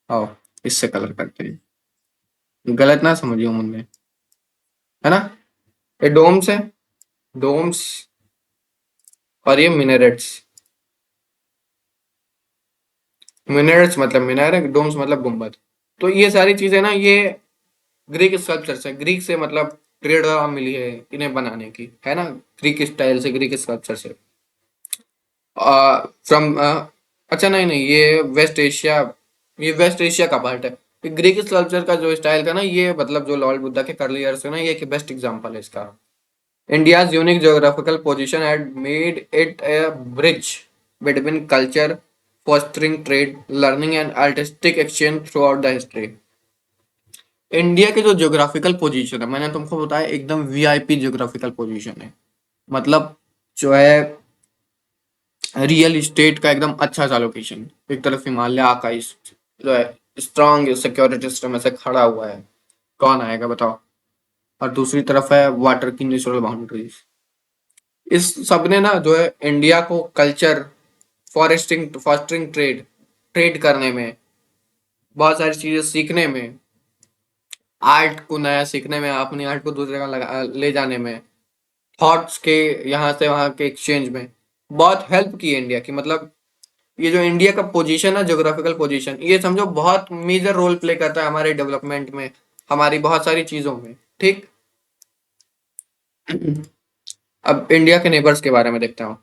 आओ इससे कलर करते हैं। गलत ना समझियो मुझे, है ना। ये डोम्स है, डोम्स, और ये मिनरेट्स। मिनरेट्स मतलब मीनार है, डोम्स मतलब गुम्बद। तो ये सारी चीजें ना, ये ग्रीक स्कल्पचर से, ग्रीक से मतलब ट्रेड मिली है इन्हें बनाने की, है ना, ग्रीक स्टाइल से, ग्रीक स्कल्पचर से। फ्रॉम अच्छा नहीं नहीं, ये वेस्ट एशिया, ये वेस्ट एशिया का पार्ट है। ये ग्रीक स्कल्पचर का जो स्टाइल था ना, ये मतलब जो लॉर्ड बुद्धा के कर्ली हेयर्स है ना, ये एक बेस्ट एग्जांपल है इसका। India's unique geographical position had made it A bridge between culture, fostering trade, learning and artistic exchange throughout the history। India के जो ज्योग्राफिकल पोजीशन है, मैंने तुमको बताया एकदम वीआईपी ज्योग्राफिकल पोजीशन है। मतलब जो है रियल इस्टेट का एकदम अच्छा सा लोकेशन। एक तरफ हिमालय का जो है स्ट्रॉन्ग सिक्योरिटी सिस्टम ऐसे खड़ा हुआ है, कौन आएगा बताओ। और दूसरी तरफ है वाटर की नेचुरल बाउंड्रीज। इस सब ने ना जो है इंडिया को culture, foresting, fostering trade, trade करने में, बहुत सारी चीजें सीखने में, आर्ट को नया सीखने में, अपनी आर्ट को दूसरे का ले जाने में, थॉट्स के यहाँ से वहाँ के एक्सचेंज में बहुत हेल्प की है इंडिया की। मतलब ये जो इंडिया का पोजीशन है, ज्योग्राफिकल पोजीशन, ये समझो बहुत मेजर रोल प्ले करता है हमारे डेवलपमेंट में, हमारी बहुत सारी चीजों में, ठीक। अब इंडिया के नेबर्स के बारे में देखता हूँ।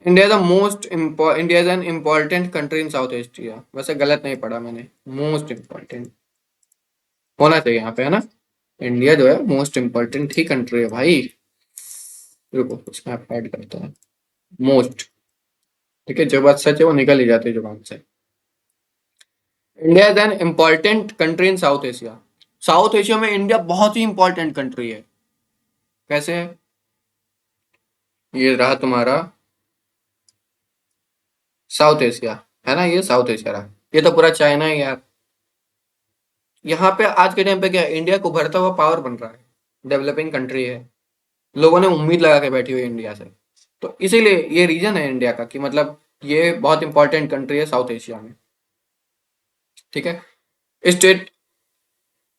India is an important country in south Asia. वैसे गलत नहीं पढ़ा मैंने, मोस्ट इम्पोर्टेंट होना चाहिए यहाँ पे, है ना। इंडिया जो है मोस्ट इम्पोर्टेंट ही कंट्री है भाई। रुको उसमें आप ऐड करते हैं मोस्ट, ठीक है, जो बात सच है वो निकल ही जाती है जुबान से। India is an important country in south Asia. South Asia में इंडिया बहुत ही इंपॉर्टेंट कंट्री है। कैसे है? ये रहा तुम्हारा साउथ एशिया, है ना, ये साउथ एशिया रहा। ये तो पूरा चाइना है यार। यहाँ पे आज के टाइम पे क्या है, इंडिया को उभरता हुआ पावर बन रहा है, डेवलपिंग कंट्री है, लोगों ने उम्मीद लगा के बैठी हुई है इंडिया से। तो इसीलिए ये रीजन है इंडिया का कि मतलब ये बहुत इंपॉर्टेंट कंट्री है साउथ एशिया में, ठीक है। स्टेट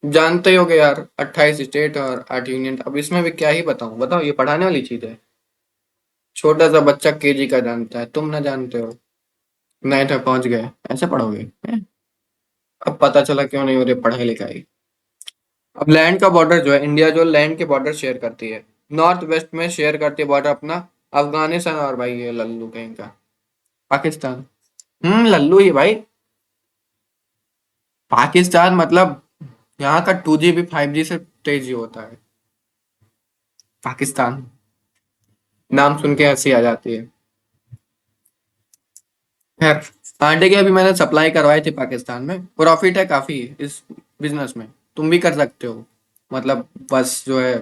जानते होगे यार, 28 स्टेट और 8 यूनियन। अब इसमें भी क्या ही बताऊं, बताओ, ये पढ़ाने वाली चीज है। छोटा सा बच्चा केजी का जानता है, तुम ना जानते हो, 9th में पहुंच गए, ऐसे पढ़ोगे हैं? अब पता चला क्यों नहीं हो रही पढ़ाई लिखाई। अब लैंड का बॉर्डर जो है, इंडिया जो लैंड के बॉर्डर शेयर करती है, नॉर्थ वेस्ट में शेयर करती है बॉर्डर अपना अफगानिस्तान और भाई ये लल्लू कहीं का पाकिस्तान। लल्लू ही भाई। पाकिस्तान मतलब यहाँ का 2GB 5G से तेज ही होता है पाकिस्तान। नाम सुन के हंसी आ जाती है। खैर, आटे की अभी मैंने सप्लाई करवाई थी पाकिस्तान में, प्रॉफिट है काफी इस बिजनेस में, तुम भी कर सकते हो। मतलब बस जो है,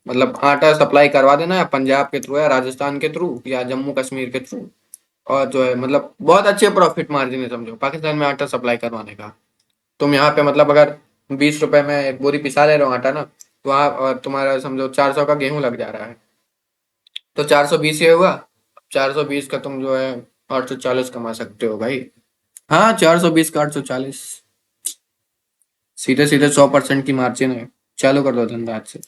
मतलब आटा सप्लाई करवा देना, या पंजाब के थ्रू, या राजस्थान के थ्रू, या जम्मू कश्मीर के थ्रू। और जो है मतलब बहुत अच्छे प्रॉफिट मार्जिन है समझो पाकिस्तान में आटा सप्लाई करवाने का। तुम यहाँ पे मतलब अगर 20 रुपए में एक बोरी पिसा ले रहे हो आटा ना, तो वहाँ और तुम्हारा समझो 400 का गेहूं लग जा रहा है, तो 420 ये हुआ। 420 का तुम जो है 840 कमा सकते हो भाई। हाँ, 420 का 840, सीधे सीधे 100% की मार्जिन है। चालू कर दो धंधा आज से।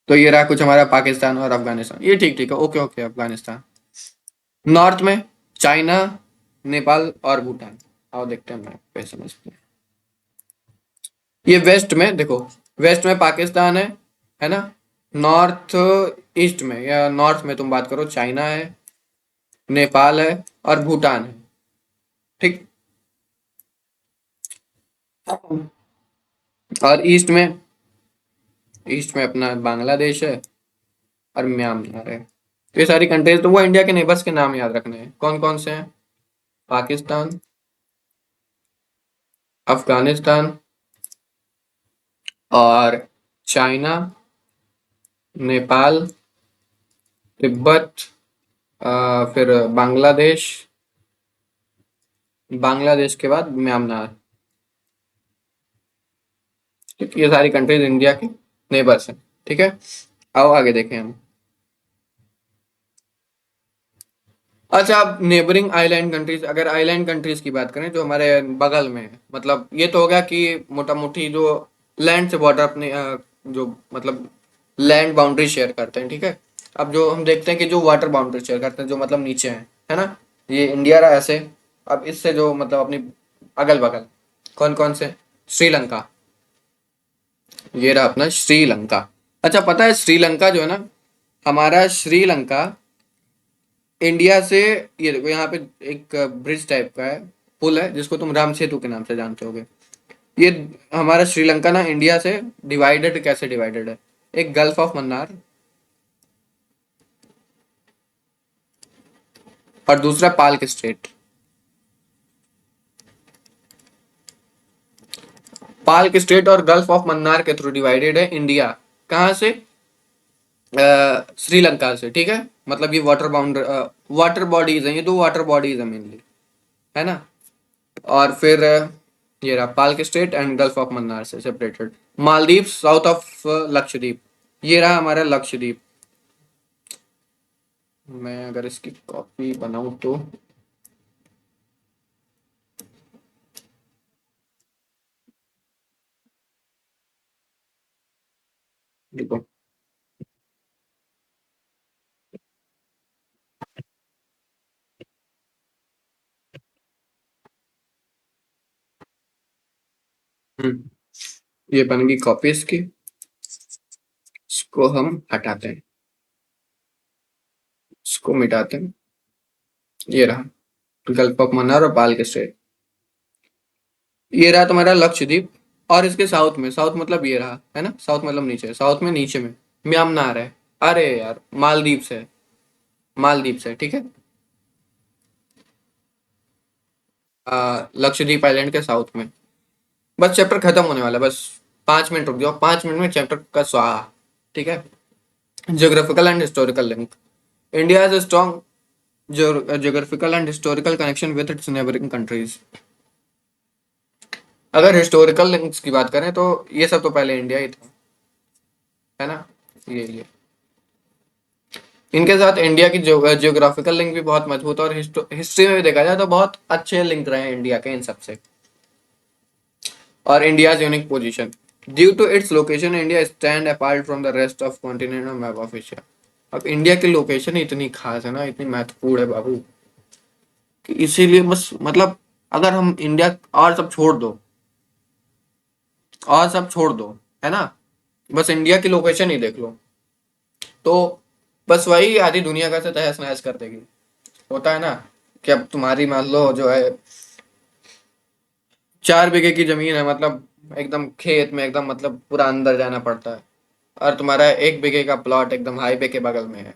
तो ये रहा कुछ हमारा पाकिस्तान और अफगानिस्तान, ये ठीक ठीक है, ओके ओके। अफगानिस्तान नॉर्थ में, चाइना, नेपाल और भूटान। आओ देखते हैं मैप पे, समझते हैं। ये वेस्ट में देखो, वेस्ट में पाकिस्तान है ना। नॉर्थ ईस्ट में या नॉर्थ में तुम बात करो, चाइना है, नेपाल है और भूटान है, ठीक। और ईस्ट में ईस्ट में अपना बांग्लादेश है और म्यांमार है। तो ये सारी कंट्रीज, तो वो इंडिया के नेबर्स के नाम याद रखने हैं। कौन कौन से हैं? पाकिस्तान, अफगानिस्तान और चाइना, नेपाल, तिब्बत, फिर बांग्लादेश, बांग्लादेश के बाद म्यांमार। ठीक, ये सारी कंट्रीज इंडिया के नेबर्स हैं। ठीक है, आओ आगे देखें हम। अच्छा, अब नेबरिंग आइलैंड कंट्रीज, अगर आइलैंड कंट्रीज की बात करें जो हमारे बगल में है, मतलब ये तो हो गया कि मोटा मोटी जो लैंड से बॉर्डर अपने जो मतलब लैंड बाउंड्री शेयर करते हैं। ठीक है, अब जो हम देखते हैं कि जो वाटर बाउंड्री शेयर करते हैं, जो मतलब नीचे हैं, है ना, ये इंडिया रहा ऐसे। अब इससे जो मतलब अपनी अगल बगल कौन कौन से? श्रीलंका, ये रहा अपना श्रीलंका। अच्छा, पता है श्रीलंका जो है ना, हमारा श्रीलंका इंडिया से, ये देखो यहाँ पे एक ब्रिज टाइप का है, पुल है जिसको तुम राम सेतु के नाम से जानते होगे। ये हमारा श्रीलंका ना इंडिया से डिवाइडेड, कैसे डिवाइडेड है? एक गल्फ ऑफ मन्नार और दूसरा पाल्क स्ट्रेट। पाल्क स्ट्रेट और गल्फ ऑफ मन्नार के थ्रू डिवाइडेड है इंडिया। कहाँ से? श्रीलंका से। ठीक है, मतलब ये वाटर बाउंड्री, वाटर बॉडीज हैं, ये दो वाटर बॉडीज है मेनली, है ना। और फिर ये रहा Palk strait and gulf of Mannar से separated. Maldives south of Lakshadweep, ये रहा हमारा लक्षद्वीप। मैं अगर इसकी कॉपी बनाऊं तो देखो। हम्म, ये बन गई कॉपी इसकी। इसको हम हटाते हैं, इसको मिटाते हैं। ये रहा गल्फ ऑफ मन्नार और पाल्क स्टेट। ये रहा तुम्हारा लक्षद्वीप। और इसके साउथ में, साउथ मतलब ये रहा, है ना, साउथ मतलब नीचे, साउथ में नीचे में म्यांमार है। अरे यार, मालदीव से, मालदीव से। ठीक है, लक्षद्वीप आइलैंड के साउथ में। बस चैप्टर खत्म होने वाला है, बस 5 मिनट रुक जाओ, 5 मिनट में चैप्टर का स्वाहा। ठीक है, geographical and historical link. India has a strong geographical and historical connection with its neighboring countries। अगर हिस्टोरिकल लिंक्स की बात करें तो ये सब तो पहले इंडिया ही था, है ना। ये इनके साथ इंडिया की जियोग्राफिकल लिंक भी बहुत मजबूत है, और हिस्ट्री में भी देखा जाए तो बहुत अच्छे लिंक रहे हैं इंडिया के इन सबसे। और India's unique position, due to its location India stand apart from the rest of continent on map of Asia. अब इंडिया की लोकेशन इतनी खास है ना, इतनी महत्वपूर्ण है बाबू, कि इसीलिए बस मतलब अगर हम इंडिया और सब छोड़ दो, और सब छोड़ दो, है ना, बस इंडिया की लोकेशन ही देख लो, तो बस वही आधी दुनिया का से तहस नहस कर देगी। होता है ना कि अब तुम्हारी मान लो जो है 4 बीघे की जमीन है, मतलब एकदम खेत में, एकदम मतलब पूरा अंदर जाना पड़ता है, और तुम्हारा 1 बीघे का प्लॉट एकदम हाईवे के बगल में है।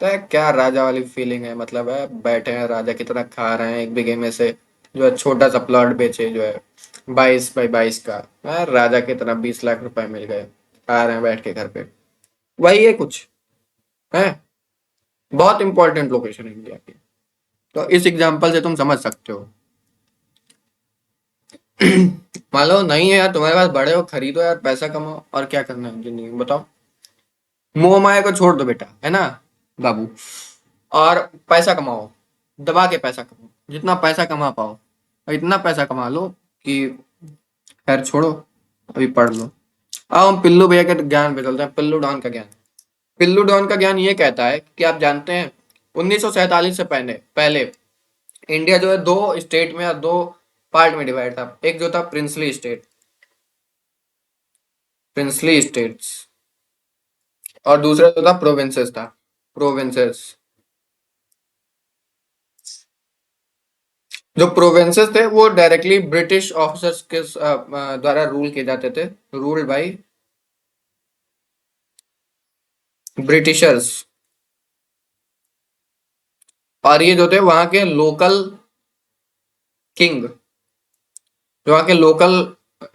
तो है क्या राजा वाली फीलिंग है, मतलब है बैठे हैं राजा की तरह, खा रहे हैं 1 बीघे में से जो है छोटा सा प्लॉट बेचे जो है 22 बाई 22 का, है, राजा की तरह 20 लाख रुपए मिल गए, खा रहे हैं बैठ के घर पे। वही है कुछ, है। बहुत इंपॉर्टेंट लोकेशन है इंडिया की। तो इस एग्जाम्पल से तुम समझ सकते हो। मान लो नहीं है यार तुम्हारे पास, बड़े हो, खरीदो यार, पैसा कमाओ, और क्या करना है जिंदगी में बताओ। मोह माया को छोड़ दो बेटा, है ना बाबू, और पैसा कमाओ, दबा के पैसा कमाओ, जितना पैसा कमा पाओ, और इतना पैसा कमा लो कि खैर छोड़ो, अभी पढ़ लो। अब हम पिल्लू भैया के ज्ञान पे चलते हैं, पिल्लू डॉन का ज्ञान। पिल्लू डॉन का ज्ञान ये कहता है कि आप जानते हैं 1947 से पहले पहले इंडिया जो है दो स्टेट में या दो पार्ट में डिवाइड था। एक जो था प्रिंसली स्टेट, प्रिंसली स्टेट्स, और दूसरा जो था प्रोविंसेस था, प्रोविंसेस। जो प्रोविंसेस थे वो डायरेक्टली ब्रिटिश ऑफिसर्स के द्वारा रूल किए जाते थे, रूल्ड बाय ब्रिटिशर्स। और ये जो थे वहां के लोकल किंग, जो वहाँ के लोकल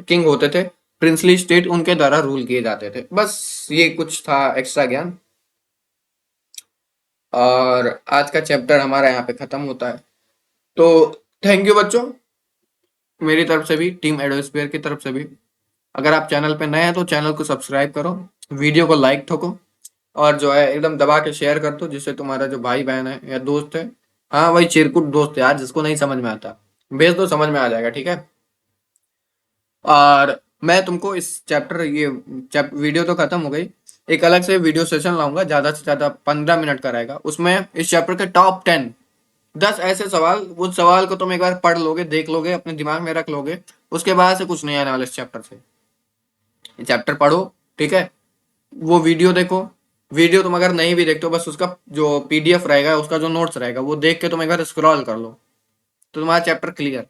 किंग होते थे, प्रिंसली स्टेट उनके द्वारा रूल किए जाते थे। बस ये कुछ था एक्स्ट्रा ज्ञान। और आज का चैप्टर हमारा यहाँ पे खत्म होता है। तो थैंक यू बच्चों, मेरी तरफ से भी, टीम एडोस्फीयर की तरफ से भी। अगर आप चैनल पे नए हैं तो चैनल को सब्सक्राइब करो, वीडियो को लाइक ठोको, और जो है एकदम दबा के शेयर कर दो, जिससे तुम्हारा जो भाई बहन है या दोस्त है, हाँ वही चिरकुट दोस्त है यार, जिसको नहीं समझ में आता, भेज दो, समझ में आ जाएगा, ठीक है। और मैं तुमको इस चैप्टर ये वीडियो तो खत्म हो गई, एक अलग से वीडियो सेशन लाऊंगा, ज्यादा से ज्यादा 15 मिनट का रहेगा। उसमें इस चैप्टर के टॉप 10, 10 ऐसे सवाल, उस सवाल को तुम एक बार पढ़ लोगे, देख लोगे, अपने दिमाग में रख लोगे, उसके बाद से कुछ नहीं आने वाला इस चैप्टर से। चैप्टर पढ़ो, ठीक है, वो वीडियो देखो, वीडियो तुम अगर नहीं भी देखते हो, बस उसका जो पीडीएफ रहेगा, उसका जो नोट्स रहेगा, वो देख के तुम एक बार स्क्रॉल कर लो, तो तुम्हारा चैप्टर क्लियर।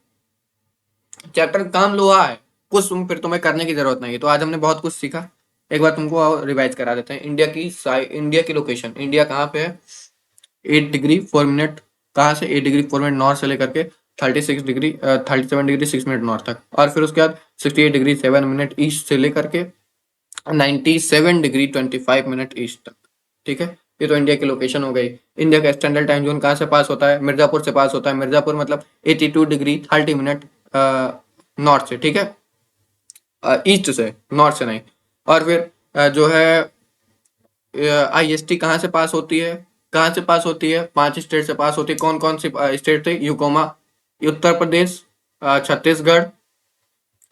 चैप्टर काम लोहा है, कुछ तुम फिर तुम्हें करने की जरूरत नहीं है। तो आज हमने बहुत कुछ सीखा, एक बार तुमको रिवाइज करा देते हैं। इंडिया की लोकेशन, इंडिया कहाँ पे है? 8 डिग्री 4 मिनट, कहाँ से? 8 डिग्री 4 मिनट नॉर्थ से लेकर के 37 डिग्री 6 मिनट नॉर्थ तक, और फिर उसके बाद 68 डिग्री 7 मिनट ईस्ट से लेकर के 97 डिग्री 25 मिनट ईस्ट तक, ठीक है। ये तो इंडिया की लोकेशन हो गई। इंडिया का स्टैंडर्ड टाइम जोन कहाँ से पास होता है? मिर्जापुर से पास होता है। मिर्जापुर मतलब 82 डिग्री 30 मिनट नॉर्थ से, ठीक है, ईस्ट से, नॉर्थ से नहीं। और फिर जो है आईएसटी कहाँ से पास होती है? कहाँ से पास होती है? 5 स्टेट से पास होती है। कौन कौन सी स्टेट थे? यूकोमा, उत्तर प्रदेश, छत्तीसगढ़,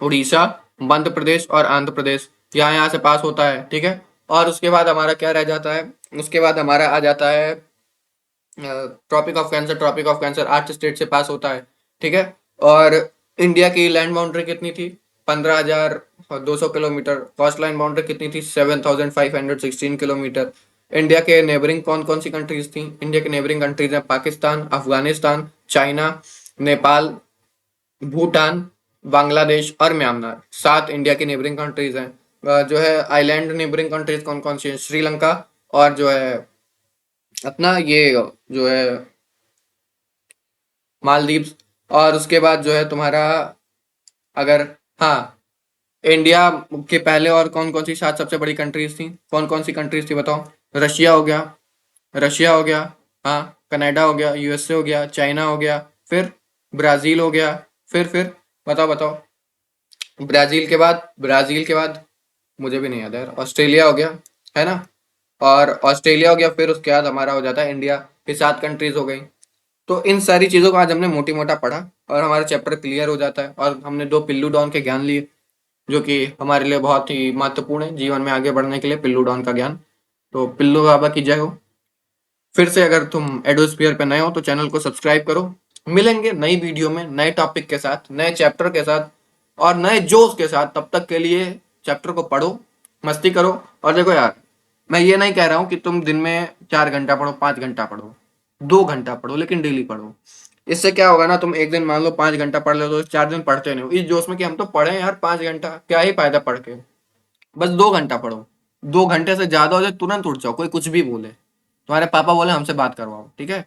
उड़ीसा, मध्य प्रदेश और आंध्र प्रदेश, यहाँ यहाँ से पास होता है, ठीक है। और उसके बाद हमारा क्या रह जाता है? उसके बाद हमारा आ जाता है Tropic of Cancer. Tropic of Cancer 8 state से पास होता है, ठीक है। और इंडिया की लैंड बाउंड्री कितनी थी? 15,200 किलोमीटर। कोस्ट लाइन बाउंड्री कितनी थी? 7,516 किलोमीटर। इंडिया के नेबरिंग कौन कौन सी कंट्रीज थी? इंडिया के नेबरिंग कंट्रीज हैं पाकिस्तान, अफगानिस्तान, चाइना, नेपाल, भूटान, बांग्लादेश और म्यांमार। 7 इंडिया की नेबरिंग कंट्रीज हैं। जो है आइलैंड नेबरिंग कंट्रीज कौन कौन सी हैं? श्रीलंका, और जो है अपना ये जो है मालदीव्स। और उसके बाद जो है तुम्हारा, अगर, हाँ, इंडिया के पहले और कौन कौन सी 7 सबसे बड़ी कंट्रीज थी? कौन कौन सी कंट्रीज थी बताओ? रशिया हो गया, रशिया हो गया, हाँ, कनाडा हो गया, यूएसए हो गया, चाइना हो गया, फिर ब्राजील हो गया, फिर बताओ बताओ। ब्राजील के बाद मुझे भी नहीं याद है यार, ऑस्ट्रेलिया हो गया, है ना। और ऑस्ट्रेलिया हो गया, फिर उसके बाद हमारा हो जाता है इंडिया। फिर 7 कंट्रीज हो गई। तो इन सारी चीज़ों को आज हमने मोटी मोटा पढ़ा, और हमारा चैप्टर क्लियर हो जाता है। और हमने 2 पिल्लू डॉन के ज्ञान लिए, जो कि हमारे लिए बहुत ही महत्वपूर्ण है जीवन में आगे बढ़ने के लिए, पिल्लू डॉन का ज्ञान। तो पिल्लू बाबा की जय हो। फिर से अगर तुम एडोस्फीयर पे नए हो तो चैनल को सब्सक्राइब करो। मिलेंगे नई वीडियो में, नए टॉपिक के साथ, नए चैप्टर के साथ और नए जोश के साथ। तब तक के लिए चैप्टर को पढ़ो, मस्ती करो। और देखो यार, मैं ये नहीं कह रहा हूँ कि तुम दिन में 4 घंटा पढ़ो, 5 घंटा पढ़ो, 2 घंटा पढ़ो, लेकिन डेली पढ़ो। इससे क्या होगा ना, तुम एक दिन मान लो 5 घंटा पढ़ लो, तो 4 दिन पढ़ते नहीं हो इस जोश में कि हम तो पढ़े यार 5 घंटा, क्या ही फायदा पढ़ के। बस 2 घंटा पढ़ो। 2 घंटे से ज्यादा हो जाए तुरंत उठ जाओ, कोई कुछ भी बोले, तुम्हारे पापा बोले हमसे बात करवाओ, ठीक है,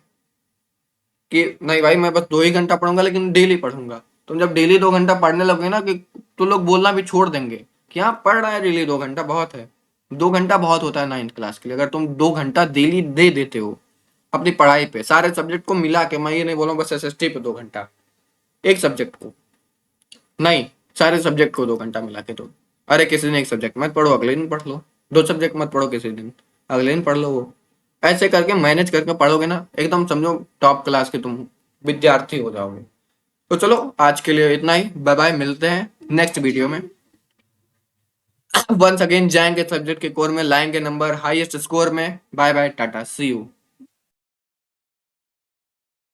कि नहीं भाई मैं बस 2 ही घंटा पढ़ूंगा, लेकिन डेली पढ़ूंगा। तुम जब डेली 2 घंटा पढ़ने लगोगे ना, कि तो लोग बोलना भी छोड़ देंगे कि हाँ पढ़ रहा है डेली 2 घंटा, बहुत है। 2 घंटा बहुत होता है 9th क्लास के लिए। अगर तुम 2 घंटा डेली दे देते हो अपनी पढ़ाई पे, सारे सब्जेक्ट को मिला के, मैं ये नहीं बोलूँ बस एसएसटी पे 2 घंटा, एक सब्जेक्ट को नहीं, सारे सब्जेक्ट को 2 घंटा मिला के। तो अरे किसी दिन एक सब्जेक्ट मत पढ़ो, अगले दिन पढ़ लो। 2 सब्जेक्ट मत पढ़ो किसी दिन, अगले दिन पढ़ लो। वो ऐसे करके मैनेज करके पढ़ोगे ना, एकदम समझो टॉप क्लास के तुम विद्यार्थी हो जाओगे। तो चलो आज के लिए इतना ही, बाय बाय, मिलते हैं नेक्स्ट वीडियो में। वंस अगेन जाएंगे सब्जेक्ट के कोर में, लाएंगे नंबर हाईएस्ट स्कोर में। Bye bye, tata, see you.